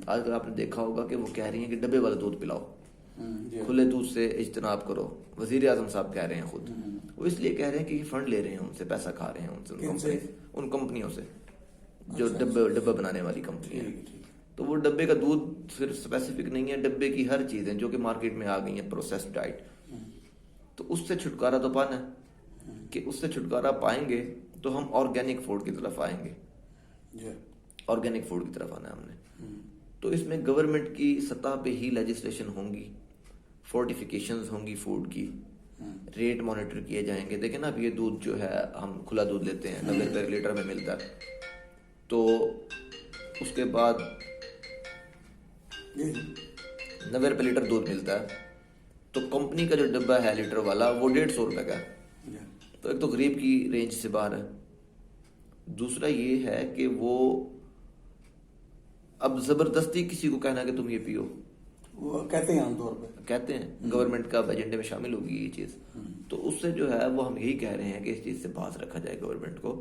آج اگر آپ نے دیکھا ہوگا کہ وہ کہہ رہی ہیں کہ ڈبے والا دودھ پلاؤ، کھلے دودھ سے اجتناب کرو. وزیر اعظم صاحب کہہ رہے ہیں خود. وہ اس لیے کہہ رہے ہیں کہ یہ فنڈ لے رہے ہیں ان سے، پیسہ کھا رہے ہیں ان کمپنیوں سے جو ڈبہ بنانے والی کمپنی ہے. تو وہ ڈبے کا دودھ صرف اسپیسیفک نہیں ہے، ڈبے کی ہر چیزیں جو کہ مارکیٹ میں آ گئی ہیں پروسیسڈ ڈائٹ. تو اس سے چھٹکارا تو پانا ہے کہ اس سے چھٹکارا پائیں گے تو ہم آرگینک فوڈ کی طرف آئیں گے. آرگینک فوڈ کی طرف آنا ہے ہم نے. تو اس میں گورنمنٹ کی سطح پہ ہی لیجسلیشن ہوں گی، فورٹیفیکیشنز ہوں گی فوڈ کی، ریٹ مانیٹر کیے جائیں گے. دیکھیں نا اب یہ دودھ جو ہے ہم کھلا دودھ لیتے ہیں، 90 روپے لیٹر میں ملتا ہے. تو اس کے بعد 90 روپے لیٹر دودھ ملتا ہے. تو کمپنی کا جو ڈبہ ہے لیٹر والا وہ 150 روپے کا ہے. تو ایک تو غریب کی رینج سے باہر ہے. دوسرا یہ ہے کہ وہ اب زبردستی کسی کو کہنا کہ تم یہ پیو، وہ کہتے ہیں عام طور پہ، کہتے ہیں گورنمنٹ کا ایجنڈے میں شامل ہوگی یہ چیز. تو اس سے جو ہے وہ ہم یہی کہہ رہے ہیں کہ اس چیز سے باز رکھا جائے گورنمنٹ کو،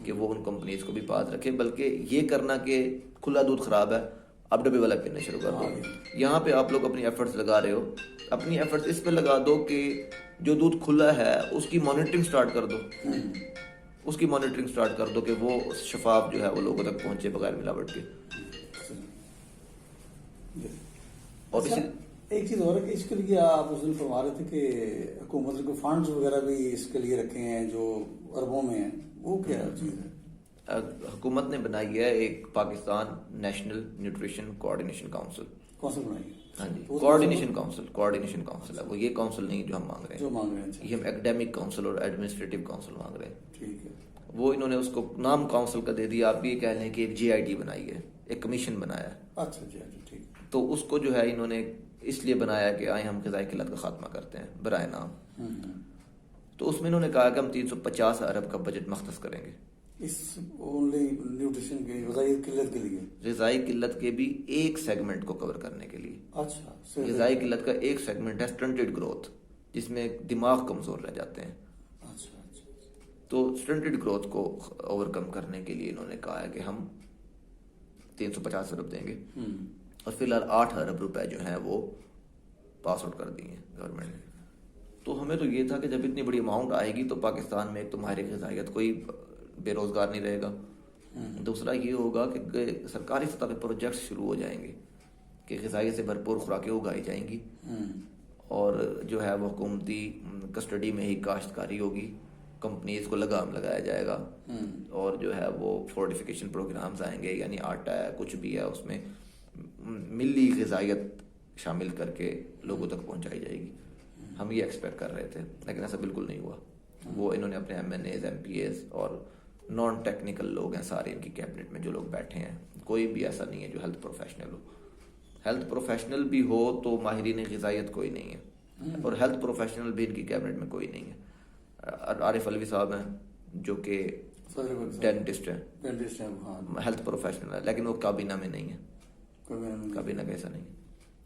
کہ وہ ان کمپنیز کو بھی باز رکھے. بلکہ یہ کرنا کہ کھلا دودھ خراب ہے اب ڈبے والا پینا شروع کر دو، یہاں پہ آپ لوگ اپنی ایفرٹس لگا رہے ہو، اپنی ایفرٹس اس پہ لگا دو کہ جو دودھ کھلا ہے اس کی مانیٹرنگ سٹارٹ کر دو، اس کی مانیٹرنگ سٹارٹ کر دو کہ وہ شفاف جو ہے وہ لوگوں تک پہنچے بغیر ملاوٹ کے. اور اچھا، ایک چیز اور ہے کہ اس کے لیے آپ اس دن فرما رہے تھے کہ حکومت نے کوئی فنڈز وغیرہ بھی اس کے لیے رکھے ہیں جو اربوں میں ہیں، وہ کیا چیز ہے؟ حکومت نے بنائی ہے ایک Pakistan national nutrition coordination council. کون سی بنائی ہے؟ ہاں جی، کوآرڈینیشن کاؤنسل ہے وہ. یہ کاؤنسل نہیں جو ہم مانگ رہے ہیں، جو مانگ رہے ہیں، یہ ہم ایکڈیمک کاؤنسل اور ایڈمنسٹریٹو کاؤنسل مانگ رہے ہیں. ٹھیک ہے. وہ انہوں نے اس کو نام کاؤنسل کا دے دیا. آپ یہ کہہ لیں کہ ایک GIT بنائی ہے، ایک کمیشن بنایا ہے. اچھا جی، ٹھیک. تو اس کو جو ہے انہوں نے اس لیے بنایا کہ آئیں ہم غذائی قلت کا خاتمہ کرتے ہیں برائے نام. تو اس میں انہوں نے کہا کہ ہم 350 ارب کا بجٹ مختص کریں گے اس اونلی نیوٹریشن کے، غذائی قلت کے لیے، غذائی قلت کے بھی ایک سیگمنٹ کو کور کرنے کے لیے. اچھا، غذائی قلت کا ایک سیگمنٹ ہے سٹنٹڈ گروتھ، جس میں دماغ کمزور رہ جاتے ہیں. اچھا. تو سٹنٹڈ گروتھ کو اوور کم کرنے کے لیے انہوں نے کہا ہے کہ ہم 350 ارب دیں گے. اور فی الحال 8 ارب روپے جو ہیں وہ پاس آؤٹ کر دیے ہیں گورنمنٹ نے. تو ہمیں تو یہ تھا کہ جب اتنی بڑی اماؤنٹ آئے گی تو پاکستان میں ایک تو ماہر غذائیت کوئی بے روزگار نہیں رہے گا. دوسرا یہ ہوگا کہ سرکاری سطح پہ پروجیکٹس شروع ہو جائیں گے کہ غذائی سے بھرپور خوراکیں اگائی جائیں گی، اور جو ہے وہ حکومتی کسٹڈی میں ہی کاشتکاری ہوگی. کمپنیز کو لگام لگایا جائے گا، اور جو ہے وہ فورٹیفیکیشن پروگرامز آئیں گے، یعنی آٹا ہے کچھ بھی ہے اس میں ملی غذائیت شامل کر کے لوگوں تک پہنچائی جائے گی. ہم یہ ایکسپیکٹ کر رہے تھے لیکن ایسا بالکل نہیں ہوا. وہ انہوں نے اپنے MNAs MPAs اور نان ٹیکنیکل لوگ ہیں سارے ان کی کیبنٹ میں جو لوگ بیٹھے ہیں، کوئی بھی ایسا نہیں ہے جو ہیلتھ پروفیشنل ہو. ہیلتھ پروفیشنل بھی ہو تو ماہرین غذائیت کوئی نہیں ہے، اور ہیلتھ پروفیشنل بھی ان کی کیبنٹ میں کوئی نہیں ہے. عارف علوی صاحب ہیں جو کہ ڈینٹسٹ ہیں، ہیلتھ پروفیشنل ہے، لیکن وہ کابینہ میں نہیں ہے، کابینہ کا ایسا نہیں.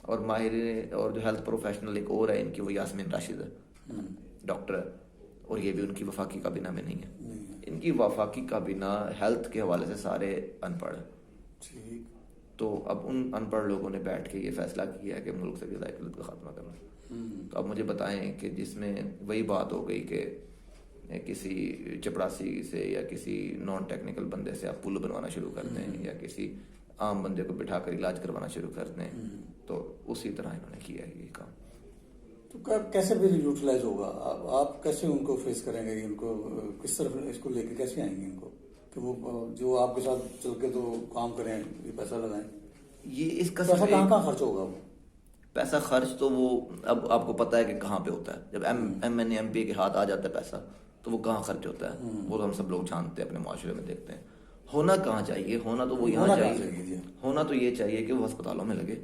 اور ماہرین اور جو ہیلتھ پروفیشنل ایک اور ہے ان کی، وہ یاسمین راشد ہے، ڈاکٹر ہے، اور یہ بھی ان کی وفاقی کابینہ میں نہیں ہے. ان کی وفاقی کابینہ ہیلتھ کے حوالے سے سارے ان پڑھ ہیں. تو اب ان ان پڑھ لوگوں نے بیٹھ کے یہ فیصلہ کیا ہے کہ ملک سے غذائی قلت کا خاتمہ کرنا. تو اب مجھے بتائیں کہ جس میں وہی بات ہو گئی کہ کسی چپڑاسی سے یا کسی نان ٹیکنیکل بندے سے آپ پل بنوانا شروع کرتے ہیں، یا کسی عام بندے کو بٹھا کر علاج کروانا شروع کرتے ہیں. تو اسی طرح انہوں نے کیا ہے یہ کام. تو کیسے بھی یوٹیلائز ہوگا؟ آپ کیسے ان کو فیس کریں گے؟ ان کو کس طرف اس کو لے کے کیسے آئیں گے ان کو کہ وہ جو آپ کے ساتھ چل کے تو کام کریں، یہ پیسہ لگائیں؟ یہ اس کا پیسہ کہاں خرچ ہوگا؟ وہ پیسہ خرچ تو وہ اب آپ کو پتہ ہے کہ کہاں پہ ہوتا ہے. جب MNA MP کے ہاتھ آ جاتا ہے پیسہ تو وہ کہاں خرچ ہوتا ہے، وہ تو ہم سب لوگ جانتے ہیں، اپنے معاشرے میں دیکھتے ہیں. ہونا کہاں چاہیے؟ ہونا تو وہ یہاں چاہیے، ہونا تو یہ چاہیے کہ وہ ہسپتالوں میں لگے.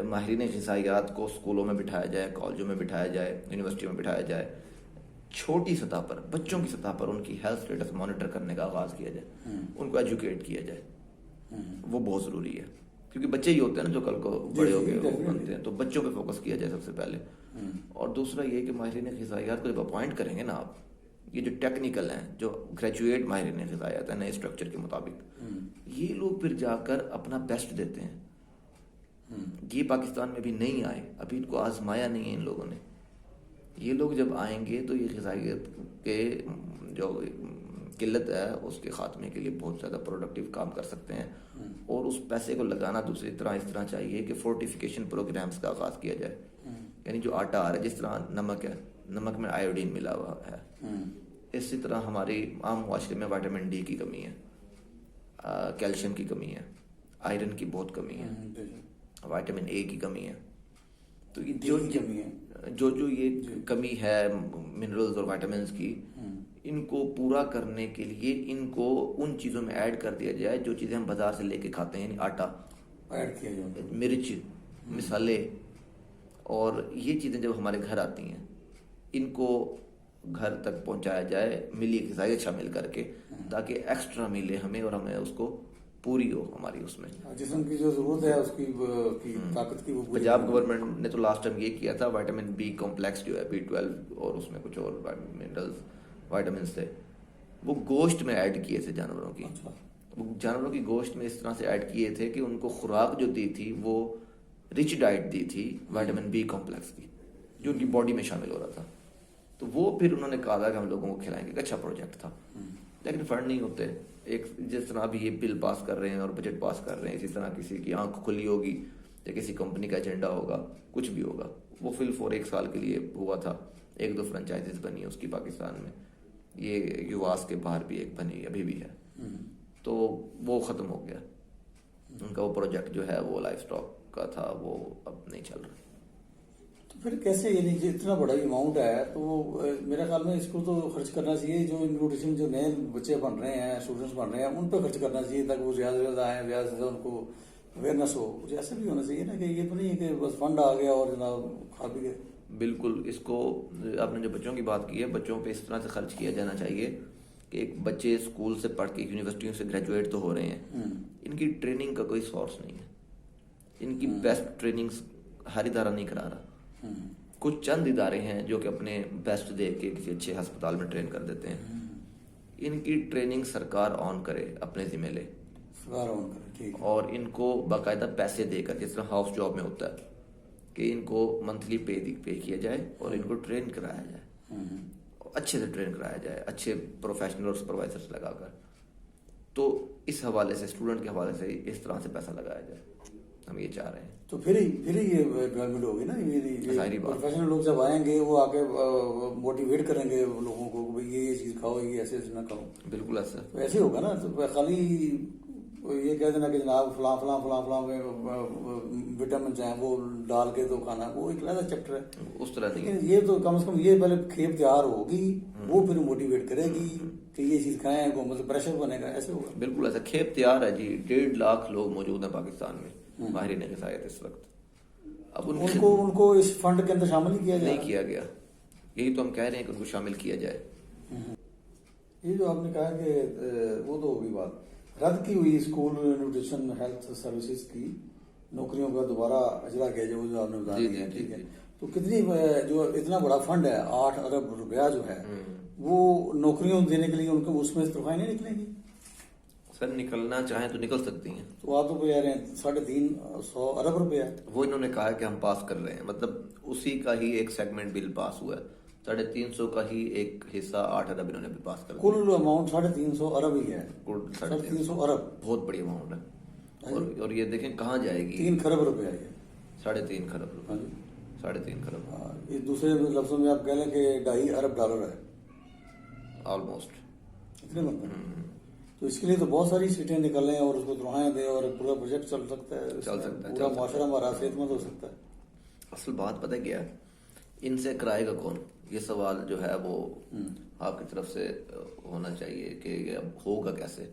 ماہرین غذائیات کو اسکولوں میں بٹھایا جائے، کالجوں میں بٹھایا جائے، یونیورسٹیوں میں بٹھایا جائے. چھوٹی سطح پر، بچوں کی سطح پر ان کی ہیلتھ اسٹیٹس مانیٹر کرنے کا آغاز کیا جائے، ان کو ایجوکیٹ کیا جائے. وہ بہت ضروری ہے کیونکہ بچے ہی ہوتے ہیں نا جو کل کو بڑے ہو کے بنتے ہیں. تو بچوں پہ فوکس کیا جائے سب سے پہلے. اور دوسرا یہ کہ ماہرین غذائیات کو جب اپوائنٹ کریں گے نا آپ، یہ جو ٹیکنیکل ہیں، جو گریجویٹ ماہرین غذائیات ہیں نئے اسٹرکچر کے مطابق، یہ لوگ پھر جا کر اپنا بیسٹ دیتے ہیں. یہ پاکستان میں بھی نہیں آئے، ابھی ان کو آزمایا نہیں ہے ان لوگوں نے. یہ لوگ جب آئیں گے تو یہ غذائیت کے جو قلت ہے اس کے خاتمے کے لیے بہت زیادہ پروڈکٹیو کام کر سکتے ہیں. اور اس پیسے کو لگانا دوسری طرح اس طرح چاہیے کہ فورٹیفیکیشن پروگرامز کا آغاز کیا جائے. یعنی جو آٹا آ رہا ہے، جس طرح نمک ہے، نمک میں آیوڈین ملا ہوا ہے، اسی طرح ہماری عام معاشرے میں وائٹامن ڈی کی کمی ہے، کیلشیم کی کمی ہے، آئرن کی بہت کمی ہے، وائٹامن اے کی کمی ہے. تو یہ جو یہ کمی ہے منرلز اور وائٹامنس کی، ان کو پورا کرنے کے لیے ان کو ان چیزوں میں ایڈ کر دیا جائے جو چیزیں ہم بازار سے لے کے کھاتے ہیں. یعنی آٹا ایڈ کیا جائے، مرچ، مسالے، اور یہ چیزیں جب ہمارے گھر آتی ہیں ان کو گھر تک پہنچایا جائے ملی غذائی اچھا مل کر کے، تاکہ ایکسٹرا ملے ہمیں اور ہمیں اس کو پوری ہو ہماری اس میں. جسم کی جو ضرورت ہے اس کی طاقت کی وہ پوری. پنجاب گورنمنٹ نے تو لاسٹ ٹائم یہ کیا تھا، وائٹامن بی کمپلیکس جو ہے B12 اور اس میں کچھ اور منرلز وائٹامنس تھے، وہ گوشت میں ایڈ کیے تھے جانوروں کی. وہ جانوروں کی گوشت میں اس طرح سے ایڈ کیے تھے کہ ان کو خوراک جو دی تھی وہ رچ ڈائٹ دی تھی وائٹامن بی کمپلیکس کی، جو ان کی باڈی میں شامل ہو رہا تھا. تو وہ پھر انہوں نے کہا تھا کہ ہم لوگوں کو کھلائیں گے. ایک اچھا پروجیکٹ تھا، لیکن فنڈ نہیں ہوتے. ایک جس طرح ابھی یہ بل پاس کر رہے ہیں اور بجٹ پاس کر رہے ہیں، اسی طرح کسی کی آنکھ کھلی ہوگی یا کسی کمپنی کا ایجنڈا ہوگا، کچھ بھی ہوگا. وہ فل فور 1 سال کے لیے ہوا تھا، 1-2 فرنچائزز بنی اس کی پاکستان میں. یہ یواس کے باہر بھی ایک بنی ابھی بھی ہے، تو وہ ختم ہو گیا. ان کا وہ پروجیکٹ جو ہے وہ لائف سٹاک کا تھا، وہ اب نہیں چل رہا. تو پھر کیسے، یعنی کہ اتنا بڑا اماؤنٹ ہے تو میرے خیال میں اس کو تو خرچ کرنا چاہیے. جو نیوٹریشن جو نئے بچے بن رہے ہیں، اسٹوڈنٹس بن رہے ہیں، ان پہ خرچ کرنا چاہیے تاکہ وہ زیادہ سے زیادہ آئیں، زیادہ سے زیادہ ان کو اویئرنیس ہو. کچھ ایسا بھی ہونا چاہیے نا کہ یہ تو نہیں ہے کہ بس فنڈ آ گیا اور جناب کھا بھی گئے. بالکل. اس کو آپ نے جو بچوں کی بات کی ہے، بچوں پہ اس طرح سے خرچ کیا جانا چاہیے کہ ایک بچے اسکول سے پڑھ کے یونیورسٹیوں سے گریجویٹ تو ہو رہے ہیں، ان کی ٹریننگ کا کوئی سورس نہیں ہے. ان کی بیسٹ ٹریننگ ہر ادارہ نہیں کرا رہا. کچھ چند ادارے ہیں جو کہ اپنے بیسٹ دے کے کسی اچھے ہسپتال میں ٹرین کر دیتے ہیں. ان کی ٹریننگ سرکار آن کرے، اپنے ذمہ لے، اور ان کو باقاعدہ پیسے دے کر، جس طرح ہاؤس جاب میں ہوتا ہے کہ ان کو منتھلی پے کیا جائے اور ان کو ٹرین کرایا جائے، اچھے سے ٹرین کرایا جائے، اچھے پروفیشنل اور سپروائزرس لگا کر. تو اس حوالے سے، اسٹوڈنٹ کے حوالے سے اس طرح سے پیسہ لگایا جائے. ہم یہ چاہ رہے ہیں. تو پھر یہ ڈیولپمنٹ ہوگی نا. پروفیشنل لوگ جب آئیں گے وہ آ کے موٹیویٹ کریں گے لوگوں کو کہ بھائی یہ چیز کھاؤ، یہ ایسے نہ کھاؤ. بالکل ایسا ایسے ہوگا نا. تو خالی یہ کہہ دینا کہ جناب فلاں فلاں فلاں فلاں وٹامنس ہیں وہ ڈال کے تو کھانا، وہ ایک علیحدہ چیپٹر ہے. اس طرح نہیں. لیکن یہ تو کم از کم یہ پہلے کھیپ تیار ہوگی، وہ پھر موٹیویٹ کرے گی کہ یہ چیز کھائیں، کو مطلب پریشر بنے گا. ایسے ہوگا. بالکل ایسا. کھیپ تیار ہے جی. 1.5 لاکھ لوگ موجود ہیں پاکستان میں ماہرین غذائیت اس وقت. اب ان کو اس فنڈ کے اندر شامل نہیں کیا گیا. یہی تو ہم کہہ رہے ہیں کہ ان کو شامل کیا جائے. یہ جو آپ نے کہا کہ وہ تو ہوگی بات رد کی ہوئی اسکول نیوٹریشن ہیلتھ سروسز کی نوکریوں کا دوبارہ اجرا کیا جائے، وہ جو آپ نے بتا دیا. ٹھیک ہے. تو کتنی جو اتنا بڑا فنڈ ہے 8 ارب روپیہ جو ہے، وہ نوکریوں دینے کے لیے ان کو اس میں تنخواہیں نہیں نکلیں گی؟ سر نکلنا چاہیں تو نکل سکتی ہیں. تو آپ تو کہہ رہے ہیں 350 ارب روپیہ. وہ انہوں نے کہا کہ ہم پاس کر رہے ہیں، مطلب اسی کا ہی ایک سیگمنٹ بل پاس ہوا ہے. 350 کا ہی ایک حصہ 8 ارب انہوں نے بھی پاس کر دیا. کل اماؤنٹ 350 ارب ہی ہے. 350 ارب بہت بڑی اماؤنٹ ہے. اور یہ دیکھیں کہاں جائے گی. 3 خرب روپیہ ہے. 3.5 خرب روپے. 3.5 خرب. یہ دوسرے لفظوں میں آپ کہہ لیں کہ 2.5 ارب ڈالر ہے آلموسٹ. اتنے مطلب. تو اس کے لیے تو بہت ساری سیٹیں نکلیں اور اس کو تنخواہیں دیں اور پورا پروجیکٹ چل سکتا ہے. پورا معاشرہ ہمارا صحت مند ہو سکتا ہے. اصل بات پتہ کیا ہے، ان سے کرائے گا کون؟ یہ سوال جو ہے وہ آپ کی طرف سے ہونا چاہیے کہ اب ہوگا کیسے.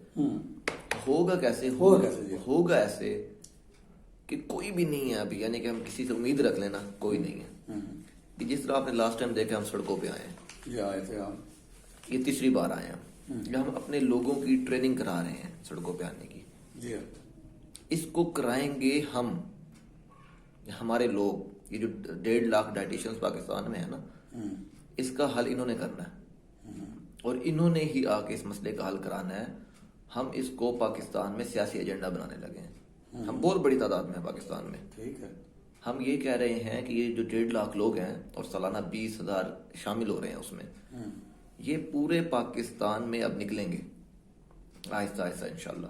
ہوگا ایسے کہ کوئی بھی نہیں ہے ابھی، یعنی کہ ہم کسی سے امید رکھ لینا کوئی نہیں ہے. کہ جس طرح آپ نے لاسٹ ٹائم دیکھا ہم سڑکوں پہ آئے ہیں، یہ آئے تھے آپ، یہ تیسری بار آئے ہیں ہم اپنے لوگوں کی ٹریننگ کرا رہے ہیں سڑکوں پہ آنے کی. جی اس کو کرائیں گے ہم، ہمارے لوگ. یہ جو 1.5 لاکھ ڈائٹیشنز پاکستان میں ہے نا، اس کا حل انہوں نے کرنا ہے اور انہوں نے ہی آ کے اس مسئلے کا حل کرانا ہے. ہم اس کو پاکستان میں سیاسی ایجنڈا بنانے لگے ہیں. ہم بہت بڑی تعداد میں پاکستان میں. ٹھیک ہے. ہم یہ کہہ رہے ہیں کہ یہ جو 1.5 لاکھ لوگ ہیں اور سالانہ 20,000 شامل ہو رہے ہیں اس میں، یہ پورے پاکستان میں اب نکلیں گے آہستہ آہستہ انشاءاللہ.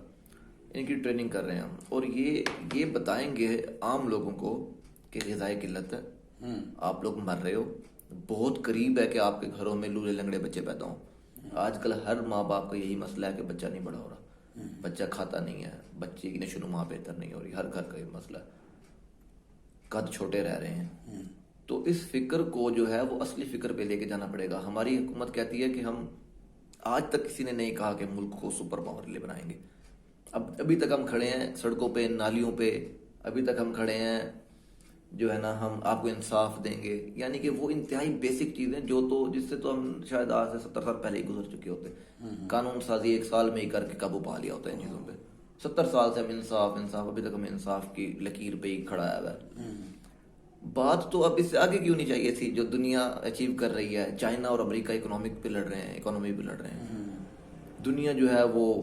ان کی ٹریننگ کر رہے ہیں ہم، اور یہ بتائیں گے عام لوگوں کو کہ غذائی قلت ہے، آپ لوگ مر رہے ہو. بہت قریب ہے کہ آپ کے گھروں میں لولے لنگڑے بچے پیدا ہوں. آج کل ہر ماں باپ کا یہی مسئلہ ہے کہ بچہ نہیں بڑا ہو رہا، بچہ کھاتا نہیں ہے، بچے کی نشو نما بہتر نہیں ہو رہی. ہر گھر کا یہ مسئلہ ہے. قد چھوٹے رہ رہے ہیں. تو اس فکر کو جو ہے وہ اصلی فکر پہ لے کے جانا پڑے گا. ہماری حکومت کہتی ہے کہ ہم، آج تک کسی نے نہیں کہا کہ ملک کو سپر پاور لے بنائیں گے. ابھی تک ہم کھڑے ہیں سڑکوں پہ، نالیوں پہ. ابھی تک ہم کھڑے ہیں جو ہے نا ہم آپ کو انصاف دیں گے، یعنی کہ وہ انتہائی بیسک چیزیں جو تو جس سے تو ہم شاید آج سے 70 سال پہلے ہی گزر چکے ہوتے. قانون سازی 1 سال میں ہی کر کے قابو پا لیا ہوتا ہے ان چیزوں پہ. 70 سال سے ہم انصاف ابھی تک ہم انصاف کی لکیر پہ ہی کھڑا ہے. بات تو اب اس سے آگے کیوں نہیں چاہیے تھی جو دنیا اچیو کر رہی ہے. چائنا اور امریکہ اکنومی پہ لڑ رہے ہیں. دنیا جو ہے وہ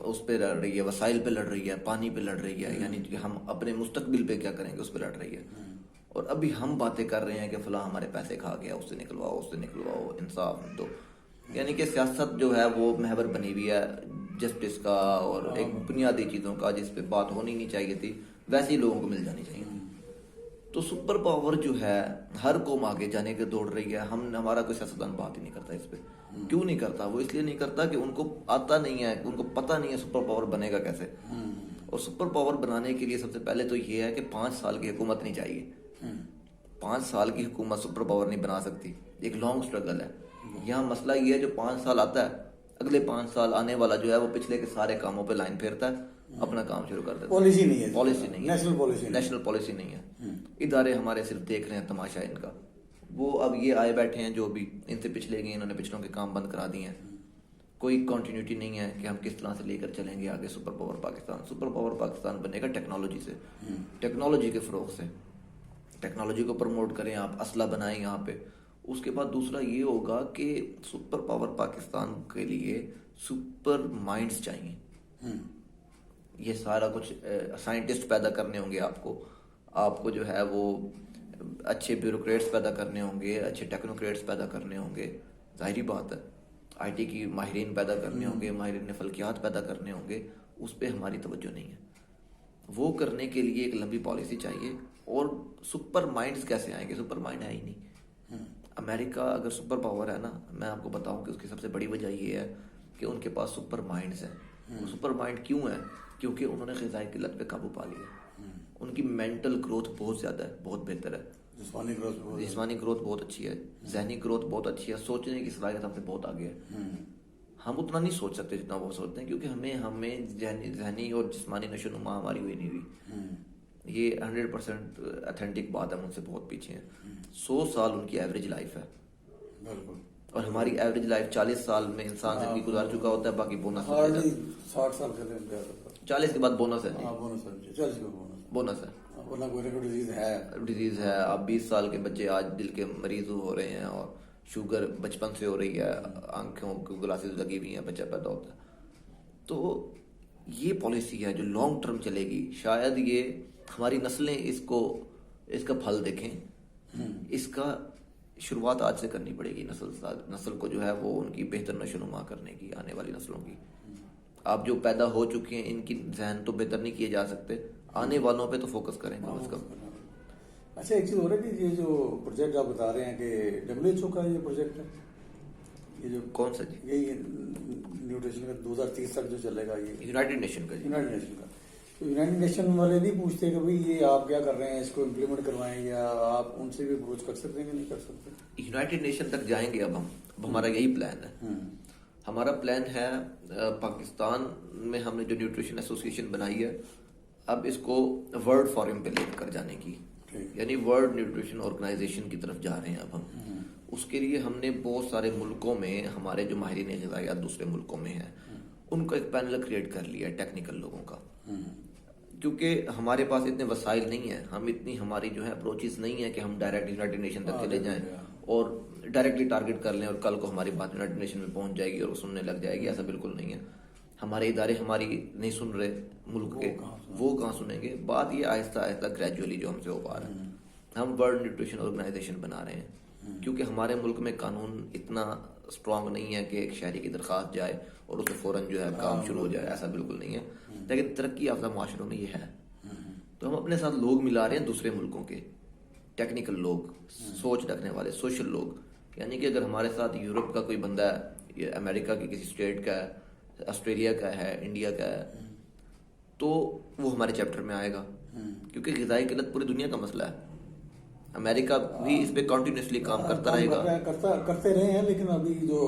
اس پہ لڑ رہی ہے، وسائل پہ لڑ رہی ہے، پانی پہ لڑ رہی ہے، یعنی کہ ہم اپنے مستقبل پہ کیا کریں گے اس پہ لڑ رہی ہے. اور ابھی ہم باتیں کر رہے ہیں کہ فلاں ہمارے پیسے کھا گیا، اس سے نکلواؤ انصاف دو. یعنی کہ سیاست جو ہے وہ محور بنی ہوئی ہے جسٹس کا اور ایک بنیادی چیزوں کا جس پہ بات ہونی نہیں چاہیے تھی ویسے ہی لوگوں کو مل جانی چاہیے. تو سپر پاور جو ہے ہر قوم آگے جانے کے دوڑ رہی ہے. ہمارا کوئی سیاستدان بات ہی نہیں کرتا اس پہ. کیوں نہیں کرتا؟ وہ اس لیے نہیں کرتا کہ ان کو آتا نہیں ہے، ان کو پتہ نہیں ہے سپر پاور بنے گا کیسے. اور سپر پاور بنانے کے لیے سب سے پہلے تو یہ ہے کہ 5 سال کی حکومت نہیں چاہیے. 5 سال کی حکومت سپر پاور نہیں بنا سکتی. ایک لانگ سٹرگل ہے. یہاں مسئلہ یہ ہے جو 5 سال آتا ہے، اگلے 5 سال آنے والا جو ہے وہ پچھلے کے سارے کاموں پہ لائن پھیرتا ہے، اپنا کام شروع کر دیتا ہے. پالیسی نہیں ہے، نیشنل پالیسی نہیں ہے. ادارے ہمارے صرف دیکھ رہے ہیں تماشا ان کا. وہ اب یہ آئے بیٹھے ہیں جو بھی ان سے پچھلے گئے، انہوں نے پچھلوں کے کام بند کرا دیے ہیں. کوئی کنٹینیوٹی نہیں ہے کہ ہم کس طرح سے لے کر چلیں گے آگے سپر پاور پاکستان بنے گا ٹیکنالوجی سے، ٹیکنالوجی کے فروغ سے. ٹیکنالوجی کو پروموٹ کریں، آپ اسلحہ بنائیں یہاں پہ. اس کے بعد دوسرا یہ ہوگا کہ سپر پاور پاکستان کے لیے سپر مائنڈز چاہیے. یہ سارا کچھ سائنٹسٹ پیدا کرنے ہوں گے آپ کو جو ہے وہ اچھے بیوروکریٹس پیدا کرنے ہوں گے، اچھے ٹیکنوکریٹس پیدا کرنے ہوں گے. ظاہری بات ہے آئی ٹی کی ماہرین پیدا کرنے ہوں گے، ماہرین فلکیات پیدا کرنے ہوں گے. اس پہ ہماری توجہ نہیں ہے. وہ کرنے کے لیے ایک لمبی پالیسی چاہیے. اور سپر مائنڈز کیسے آئیں گے؟ سپر مائنڈ ہے ہی نہیں. امریکہ اگر سپر پاور ہے نا، میں آپ کو بتاؤں کہ اس کی سب سے بڑی وجہ یہ ہے کہ ان کے پاس سپر مائنڈز ہیں. سپر مائنڈ کیوں ہے؟ کیونکہ انہوں نے غذائی قلت پہ قابو پا لیا. ان کی مینٹل گروتھ بہت زیادہ ہے، بہت بہتر ہے. جسمانی گروتھ بہت اچھی ہے، ذہنی گروتھ بہت اچھی ہے، سوچنے کی صلاحیت ہم سے بہت آگے ہے. ہم اتنا نہیں سوچ سکتے جتنا وہ سوچتے ہیں، کیونکہ ہمیں ذہنی اور جسمانی نشو و نما ہماری ہوئی نہیں ہوئی. یہ 100% اتھینٹک بات ہے، ہم ان سے بہت پیچھے ہیں. 100 سال ان کی ایوریج لائف ہے، اور ہماری ایوریج لائف 40 سال میں انسان زندگی گزار چکا ہوتا ہے. باقی بونس 60 سال 40 کے بعد بونس ہے. بونس ہے، ڈیزیز ہے. اب 20 سال کے بچے آج دل کے مریض ہو رہے ہیں، اور شوگر بچپن سے ہو رہی ہے، آنکھوں کو گلاسز لگی ہوئی ہیں، بچہ پیدا ہوتا ہے. تو یہ پالیسی ہے جو لانگ ٹرم چلے گی. شاید یہ ہماری نسلیں اس کا پھل دیکھیں. اس کا شروعات آج سے کرنی پڑے گی. نسل کو جو ہے وہ ان کی بہتر نشو و نما کرنے کی، آنے والی نسلوں کی. آپ جو پیدا ہو چکے ہیں ان کی ذہن تو بہتر نہیں کیے جا سکتے، آنے والوں پہ تو فوکس کریں کم از کم. اچھا ایک چیز ہو رہا ہے کہ یہ جو پروجیکٹ آپ بتا رہے ہیں کہ WHO کا یہ پروجیکٹ ہے، یہ جو کون سا جی؟ یہی نیوٹریشن کا 2030 تک جو چلے گا، یہ یونائٹڈ نیشن کا. تو یونائٹڈ نیشن والے نہیں پوچھتے کہ بھئی یہ آپ کیا کر رہے ہیں، اس کو امپلیمنٹ کروائیں، یا آپ ان سے بھی اپروچ کر سکتے ہیں کہ نہیں کر سکتے؟ یونائٹڈ نیشن تک جائیں گے اب ہمارا یہی پلان ہے. ہمارا پلان ہے پاکستان میں ہم نے جو نیوٹریشن ایسوسیشن بنائی ہے، اب اس کو ورلڈ فورم پہ لے کر جانے کی، یعنی ورلڈ نیوٹریشن آرگنائزیشن کی طرف جا رہے ہیں اب ہم. اس کے لیے ہم نے بہت سارے ملکوں میں ہمارے جو ماہرین غذائیات دوسرے ملکوں میں ہیں ان کا ایک پینل کریٹ کر لیا ہے ٹیکنیکل لوگوں کا. کیونکہ ہمارے پاس اتنے وسائل نہیں ہیں، ہماری جو ہے اپروچز نہیں ہے کہ ہم ڈائریکٹ یونائٹڈ نیشن تک چلے جائیں اور ڈائریکٹلی ٹارگٹ کر لیں اور کل کو ہماری بات یونائٹڈ نیشن میں پہنچ جائے گی اور وہ سننے لگ جائے گی. ایسا بالکل نہیں ہے. ہمارے ادارے ہماری نہیں سن رہے ملک کے، وہ کہاں سنیں گے. بات یہ آہستہ آہستہ گریجولی جو ہم سے ہو پا رہا ہے. ہم ورلڈ نیوٹریشن آرگنائزیشن بنا رہے ہیں کیونکہ ہمارے ملک میں قانون اتنا اسٹرانگ نہیں ہے کہ ایک شہری کی درخواست جائے اور اسے فوراً جو ہے کام شروع ہو جائے. ایسا بالکل نہیں ہے، لیکن ترقی یافتہ معاشروں میں یہ ہے. تو ہم اپنے ساتھ لوگ ملا رہے ہیں دوسرے ملکوں کے، ٹیکنیکل لوگ، سوچ رکھنے والے، سوشل لوگ. یعنی کہ اگر ہمارے ساتھ یورپ کا کوئی بندہ ہے، یا امریکہ کی کسی اسٹیٹ کا ہے، آسٹریلیا کا ہے، انڈیا کا ہے، تو وہ ہمارے چیپٹر میں آئے گا. کیونکہ غذائی قلت پوری دنیا کا مسئلہ ہے. امریکہ بھی اس پہ کنٹینیوسلی کام کرتا رہے گا، کرتے رہے ہیں، لیکن ابھی جو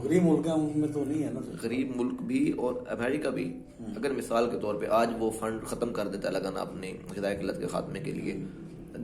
غریب ملک ہیں ان میں تو نہیں ہے نا. غریب ملک بھی اور امریکہ بھی اگر مثال کے طور پہ آج وہ فنڈ ختم کر دیتا ہے لگانا اپنی غذائی قلت کے خاتمے کے لیے،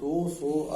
200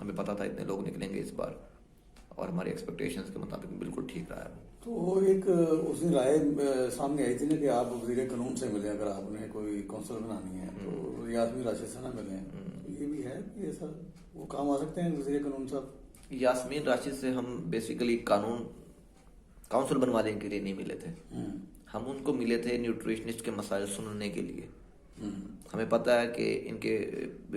ہمیں پتا تھا اتنے لوگ نکلیں گے اس بار، اور ہماری ایکسپیکٹیشنز کے مطابق بالکل ٹھیک رہا ہے۔ تو ایک اس دن رائے سامنے آئی تھی نا کہ آپ وزیر قانون سے ملیں اگر آپ نے کوئی کونسل بنانی ہے، تو یاسمین راشد سے نہ ملیں، تو یہ بھی ہے کہ ایسا وہ کام آ سکتے ہیں وزیر قانون صاحب؟ یاسمین راشد سے ہم بیسیکلی کاؤنسل بنوانے کے لیے نہیں ملے تھے، ہم ان کو ملے تھے نیوٹریشنسٹ کے مسائل سننے کے لیے۔ ہمیں پتہ ہے کہ ان کے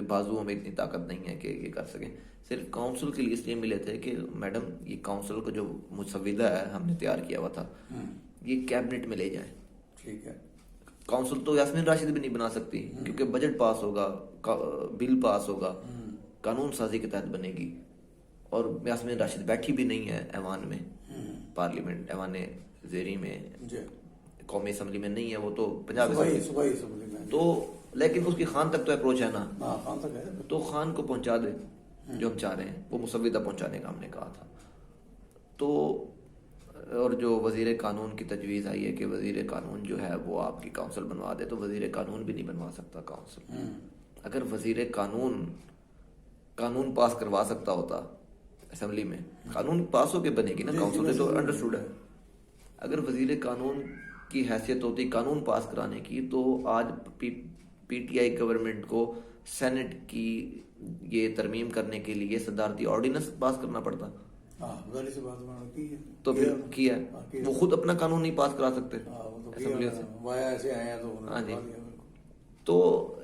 بازوؤں میں اتنی طاقت نہیں ہے کہ یہ کر سکیں، صرف کاؤنسل کے لیے اس لیے ملے تھے کہ میڈم یہ کاؤنسل کو جو مسودہ ہے ہم نے تیار کیا ہوا تھا یہ کیبنٹ میں لے جائیں۔ ٹھیک ہے، کاؤنسل تو یاسمین راشد بھی نہیں بنا سکتی کیونکہ بجٹ پاس ہوگا، بل پاس ہوگا، قانون سازی کے تحت بنے گی، اور یاسمین راشد بیٹھی بھی نہیں ہے ایوان میں، پارلیمنٹ ایوان زیریں میں، قومی اسمبلی میں نہیں ہے، وہ تو پنجاب صوبائی اسمبلی میں تو، لیکن اس کی خان تک تو اپروچ ہے نا، خان تک ہے، تو خان کو پہنچا دے جو ہم چاہ رہے ہیں، وہ مسودہ پہنچانے کا ہم نے کہا تھا۔ تو اور جو وزیر قانون کی تجویز آئی ہے کہ وزیر قانون جو ہے وہ آپ کی کاؤنسل بنوا دے، تو وزیر قانون بھی نہیں بنوا سکتا کاؤنسل۔ اگر وزیر قانون پاس کروا سکتا ہوتا اسمبلی میں، قانون پاس ہو کے بنے گی نا کاؤنسل، تو انڈرسٹوڈ ہے۔ اگر وزیر قانون کی حیثیت ہوتی قانون پاس کرانے کی، تو آج پی ٹی آئی گورنمنٹ کو سینٹ کی یہ ترمیم کرنے کے لیے صدارتی آرڈیننس پاس کرنا پڑتا، تو پھر کیا وہ خود اپنا قانون نہیں پاس کرا سکتے اسمبلی سے۔ ہاں جی، تو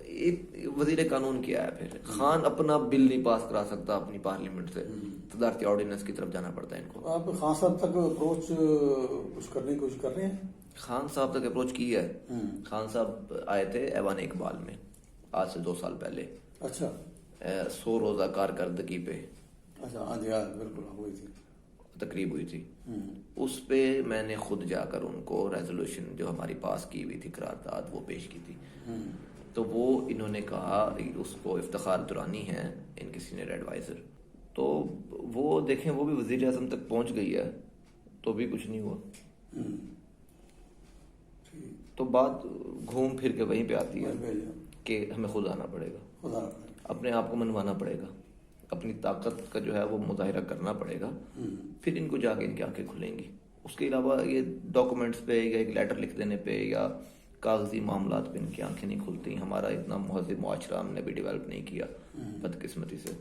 ایک وزیر قانون کیا ہے، پھر خان اپنا بل نہیں پاس کرا سکتا اپنی پارلیمنٹ سے، صدارتی آرڈیننس کی طرف جانا پڑتا ہے ان کو۔ آپ خان صاحب تک اپروچ کچھ کرنے کی کوشش کر رہے ہیں؟ خان صاحب تک اپروچ کی ہے، خان صاحب آئے تھے ایوان اقبال میں آج سے 2 سال پہلے، اچھا 100 روزہ کارکردگی پہ، اچھا، ہاں جی، ہاں بالکل ہوئی تھی، تقریب ہوئی تھی، اس پہ میں نے خود جا کر ان کو ریزولوشن جو ہماری پاس کی ہوئی تھی قرارداد وہ پیش کی تھی۔ تو وہ انہوں نے کہا، اس کو افتخار درانی ہے ان کی سینئر ایڈوائزر، تو وہ دیکھیں وہ بھی وزیر اعظم تک پہنچ گئی ہے تو بھی کچھ نہیں ہوا۔ تو بات گھوم پھر کے وہیں پہ آتی ہے کہ ہمیں خود آنا پڑے گا، اپنے آپ کو منوانا پڑے گا، اپنی طاقت کا جو ہے وہ مظاہرہ کرنا پڑے گا، پھر ان کو جا کے ان کی آنکھیں کھلیں گی۔ اس کے علاوہ یہ ڈاکومنٹس پہ یا ایک لیٹر لکھ دینے پہ یا کاغذی معاملات پہ ان کی آنکھیں نہیں کھلتی۔ ہمارا اتنا مہذب معاشرہ ہم نے بھی ڈیولپ نہیں کیا بدقسمتی سے۔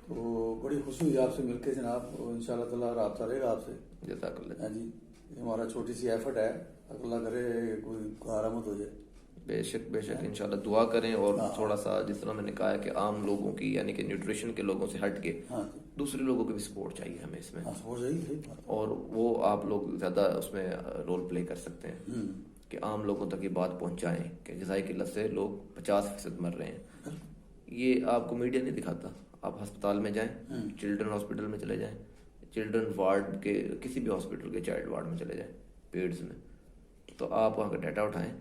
تو بڑی خوشی ہوئی آپ سے مل کے جناب، انشاءاللہ تعالیٰ رابطہ رہے گا آپ سے۔ جزاک اللہ۔ ہاں جی، یہ ہمارا چھوٹی سی ایفرٹ ہے، اللہ کرے کوئی حرامت ہو جائے۔ بے شک بے شک، انشاءاللہ دعا کریں، اور تھوڑا سا جس طرح میں نے کہا ہے کہ عام لوگوں کی یعنی کہ نیوٹریشن کے لوگوں سے ہٹ کے دوسرے لوگوں کی بھی سپورٹ چاہیے ہمیں اس میں، اور وہ آپ لوگ زیادہ اس میں رول پلے کر سکتے ہیں کہ عام لوگوں تک یہ بات پہنچائیں کہ غذائی قلت سے لوگ 50% مر رہے ہیں۔ یہ آپ کو میڈیا نہیں دکھاتا، آپ ہسپتال میں جائیں، چلڈرن ہاسپٹل میں چلے جائیں، چلڈرن وارڈ کے کسی بھی ہاسپٹل کے چائلڈ وارڈ میں چلے جائیں، پیڈز میں، تو آپ وہاں کا ڈیٹا اٹھائیں،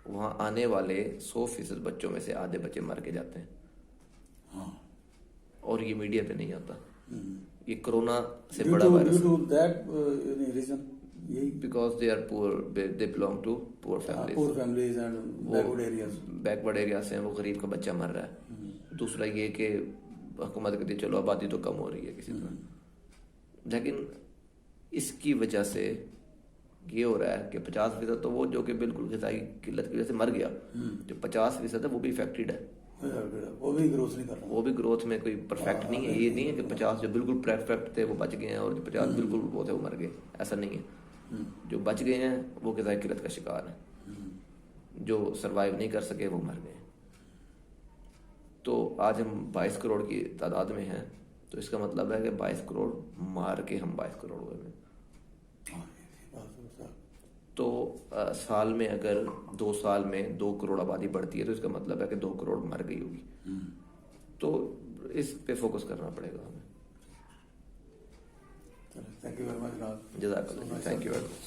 وہاں آنے والے 100% بچوں میں سے آدھے بچے مر کے جاتے ہیں، اور یہ میڈیا پہ نہیں آتا۔ یہ کرونا سے بڑا وائرس، بیکاز دے آر پور، دے بلانگ ٹو پور فیملیز، بیکورڈ ایریاز ہیں، وہ غریب کا بچہ مر رہا ہے۔ دوسرا یہ کہ حکومت کہتی ہے چلو آبادی تو کم ہو رہی ہے کسی طرح، لیکن اس کی وجہ سے یہ ہو رہا ہے کہ 50% تو وہ جو کہ بالکل غذائی قلت کی وجہ سے مر گیا، جو 50% ہے وہ بھی افیکٹڈ ہے، وہ بھی گروتھ نہیں کر رہا، وہ بھی گروتھ میں کوئی پرفیکٹ نہیں ہے۔ یہ نہیں ہے کہ 50 جو بالکل پرفیکٹ تھے وہ بچ گئے ہیں اور جو 50 بالکل وہ تھے وہ مر گئے، ایسا نہیں ہے۔ جو بچ گئے ہیں وہ غذائی قلت کا شکار ہیں، جو سروائیو نہیں کر سکے وہ مر گئے۔ تو آج ہم 22 کروڑ کی تعداد میں ہیں، تو اس کا مطلب ہے کہ 22 کروڑ مار کے ہم 22 کروڑ ہوئے ہیں۔ تو سال میں اگر 2 سال میں 2 کروڑ آبادی بڑھتی ہے تو اس کا مطلب ہے کہ 2 کروڑ مر گئی ہوگی، تو اس پہ فوکس کرنا پڑے گا ہمیں۔ تھینک یو ویری مچ، جزاک اللہ، تھینک یو ویری مچ۔